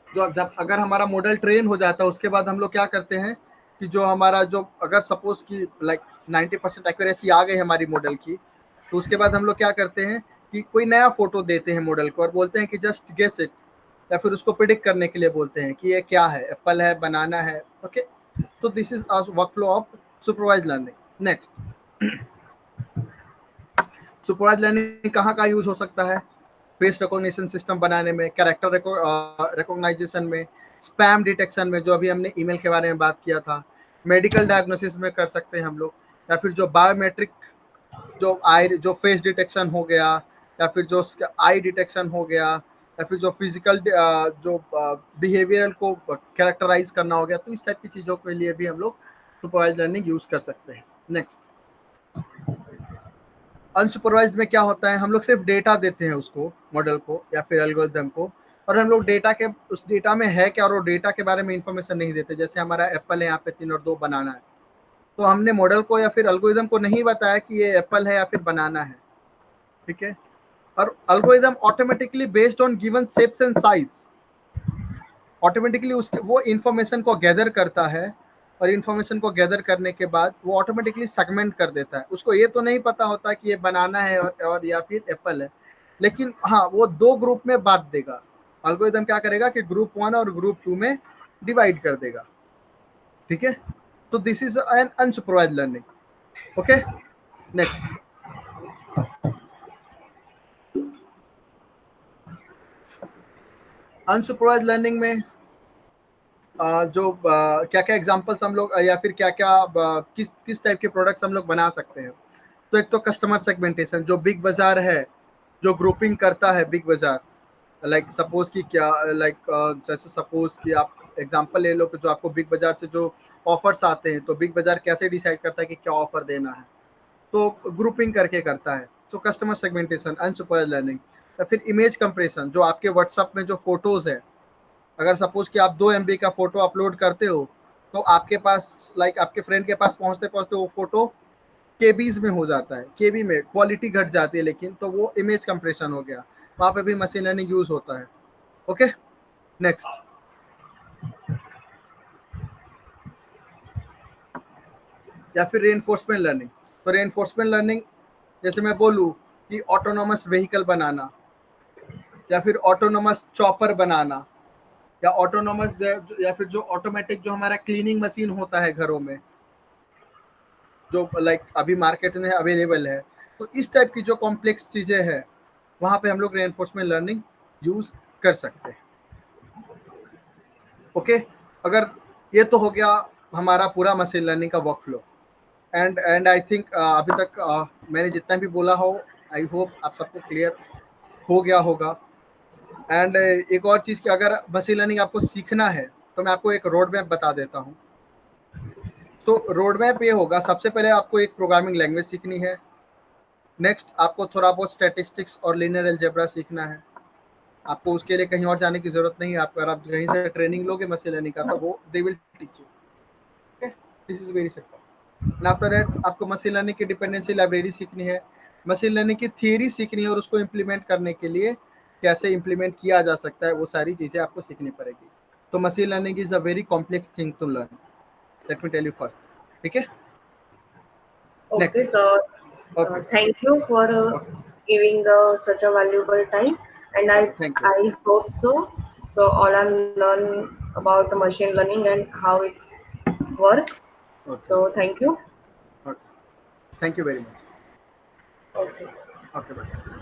Speaker 3: जो जब अगर हमारा मॉडल ट्रेन हो जाता है उसके बाद हम लोग क्या करते हैं कि जो हमारा जो अगर सपोज कि लाइक 90% एक्यूरेसी आ गई हमारी मॉडल की, तो उसके बाद हम लोग क्या करते हैं कि कोई नया फोटो देते हैं मॉडल को और बोलते हैं कि जस्ट गेस इट, या फिर उसको प्रिडिक्ट करने के लिए बोलते हैं कि ये क्या है, एप्पल है, बनाना है। ओके, तो this is workflow of supervise learning. Next, supervise learning कहाँ का यूज हो सकता है? फेस रिकॉग्निशन सिस्टम बनाने में, कैरेक्टर रिकॉग्नाइजेशन में, स्पैम डिटेक्शन में, जो अभी हमने ईमेल के बारे में बात किया था, मेडिकल डायग्नोसिस में कर सकते हैं हम लोग, या फिर जो बायोमेट्रिक जो फेस डिटेक्शन हो गया, या फिर जो आई डिटेक्शन हो गया, या फिर जो फिजिकल जो बिहेवियरल को कैरेक्टराइज करना हो गया, तो इस टाइप की चीज़ों के लिए भी हम लोग सुपरवाइज लर्निंग यूज कर सकते हैं। नेक्स्ट, अनसुपरवाइज्ड में क्या होता है, हम लोग सिर्फ डेटा देते हैं उसको, मॉडल को या फिर एल्गोरिथम को, और हम लोग डेटा के उस डेटा में है क्या और वो डेटा के बारे में इंफॉर्मेशन नहीं देते। जैसे हमारा एप्पल है, यहाँ पे 3 और 2 बनाना है, तो हमने मॉडल को या फिर एल्गोरिथम को नहीं बताया कि ये एप्पल है या फिर बनाना है। ठीक है, और algorithm automatically based on given shapes and size automatically उसके वो इंफॉर्मेशन को गैदर करता है, और इंफॉर्मेशन को गैदर करने के बाद वो ऑटोमेटिकली सेगमेंट कर देता है। उसको ये तो नहीं पता होता कि ये बनाना है और या फिर एप्पल है, लेकिन हाँ वो 2 ग्रुप में बांट देगा। एल्गोरिथम क्या करेगा कि ग्रुप 1 और ग्रुप 2 में डिवाइड कर देगा। ठीक है, तो this is an unsupervised learning. Okay, next, unsupervised learning में जो क्या क्या एग्जांपल्स हम लोग या फिर क्या क्या किस किस टाइप के प्रोडक्ट्स हम लोग बना सकते हैं। तो एक तो कस्टमर सेगमेंटेशन, जो बिग बाजार है, जो ग्रुपिंग करता है बिग बाजार, लाइक सपोज कि क्या लाइक जैसे सपोज कि आप एग्जांपल ले लो कि जो आपको बिग बाजार से जो ऑफर्स आते हैं, तो बिग बाजार कैसे डिसाइड करता है कि क्या ऑफर देना है, तो ग्रुपिंग करके करता है। So customer segmentation, unsupervised learning. या फिर इमेज कंप्रेशन, जो आपके व्हाट्सएप में जो फोटोज है, अगर सपोज कि आप 2 MB का फोटो अपलोड करते हो, तो आपके पास आपके फ्रेंड के पास पहुंचते पहुंचते वो फोटो केबीज में हो जाता है, केबी में क्वालिटी घट जाती है, लेकिन तो वो इमेज कंप्रेशन हो गया, वहां पे भी मशीन लर्निंग यूज होता है। ओके, नेक्स्ट, या फिर रेनफोर्समेंट लर्निंग। तो रेनफोर्समेंट लर्निंग जैसे मैं बोलूँ कि ऑटोनोमस व्हीकल बनाना, या फिर ऑटोनोमस चॉपर बनाना, या ऑटोनोमस या फिर जो ऑटोमेटिक जो हमारा क्लीनिंग मशीन होता है घरों में, जो अभी मार्केट में अवेलेबल है, तो इस टाइप की जो कॉम्प्लेक्स चीज़ें हैं वहाँ पे हम लोग रेनफोर्समेंट लर्निंग यूज कर सकते हैं। ओके, अगर ये तो हो गया हमारा पूरा मशीन लर्निंग का work flow, and I think अभी तक मैंने जितना भी बोला हो, आई होप आप सबको क्लियर हो गया होगा। एंड एक और चीज़ कि अगर मशीन लर्निंग आपको सीखना है तो मैं आपको एक रोड मैप बता देता हूँ। तो रोड मैप ये होगा, सबसे पहले आपको एक प्रोग्रामिंग लैंग्वेज सीखनी है। नेक्स्ट, आपको थोड़ा बहुत स्टैटिस्टिक्स और लीनियर अलजेब्रा सीखना है। आपको उसके लिए कहीं और जाने की जरूरत नहीं है। अगर आप कहीं से ट्रेनिंग लोगे मशीन लर्निंग का, तो वो they will teach you. Okay, this is very simple. After that आपको मशीन लर्निंग की डिपेंडेंसी लाइब्रेरी सीखनी है, मशीन लर्निंग की थियरी सीखनी है, और उसको इम्प्लीमेंट करने के लिए कैसे इम्प्लीमेंट किया जा सकता है, वो सारी चीज़ें आपको सीखनी पड़ेगी। तो machine learning is a very complex thing to learn, let me tell you first. ठीक है,
Speaker 1: Okay,
Speaker 3: next.
Speaker 1: so
Speaker 3: okay,
Speaker 1: thank you for
Speaker 3: okay,
Speaker 1: giving such a valuable time, and I
Speaker 3: thank you.
Speaker 1: I hope so. So all I'm learn about machine learning and how it's work.
Speaker 3: Okay,
Speaker 1: So thank you.
Speaker 3: Okay, thank you very much.
Speaker 1: Okay.
Speaker 3: Okay, bye.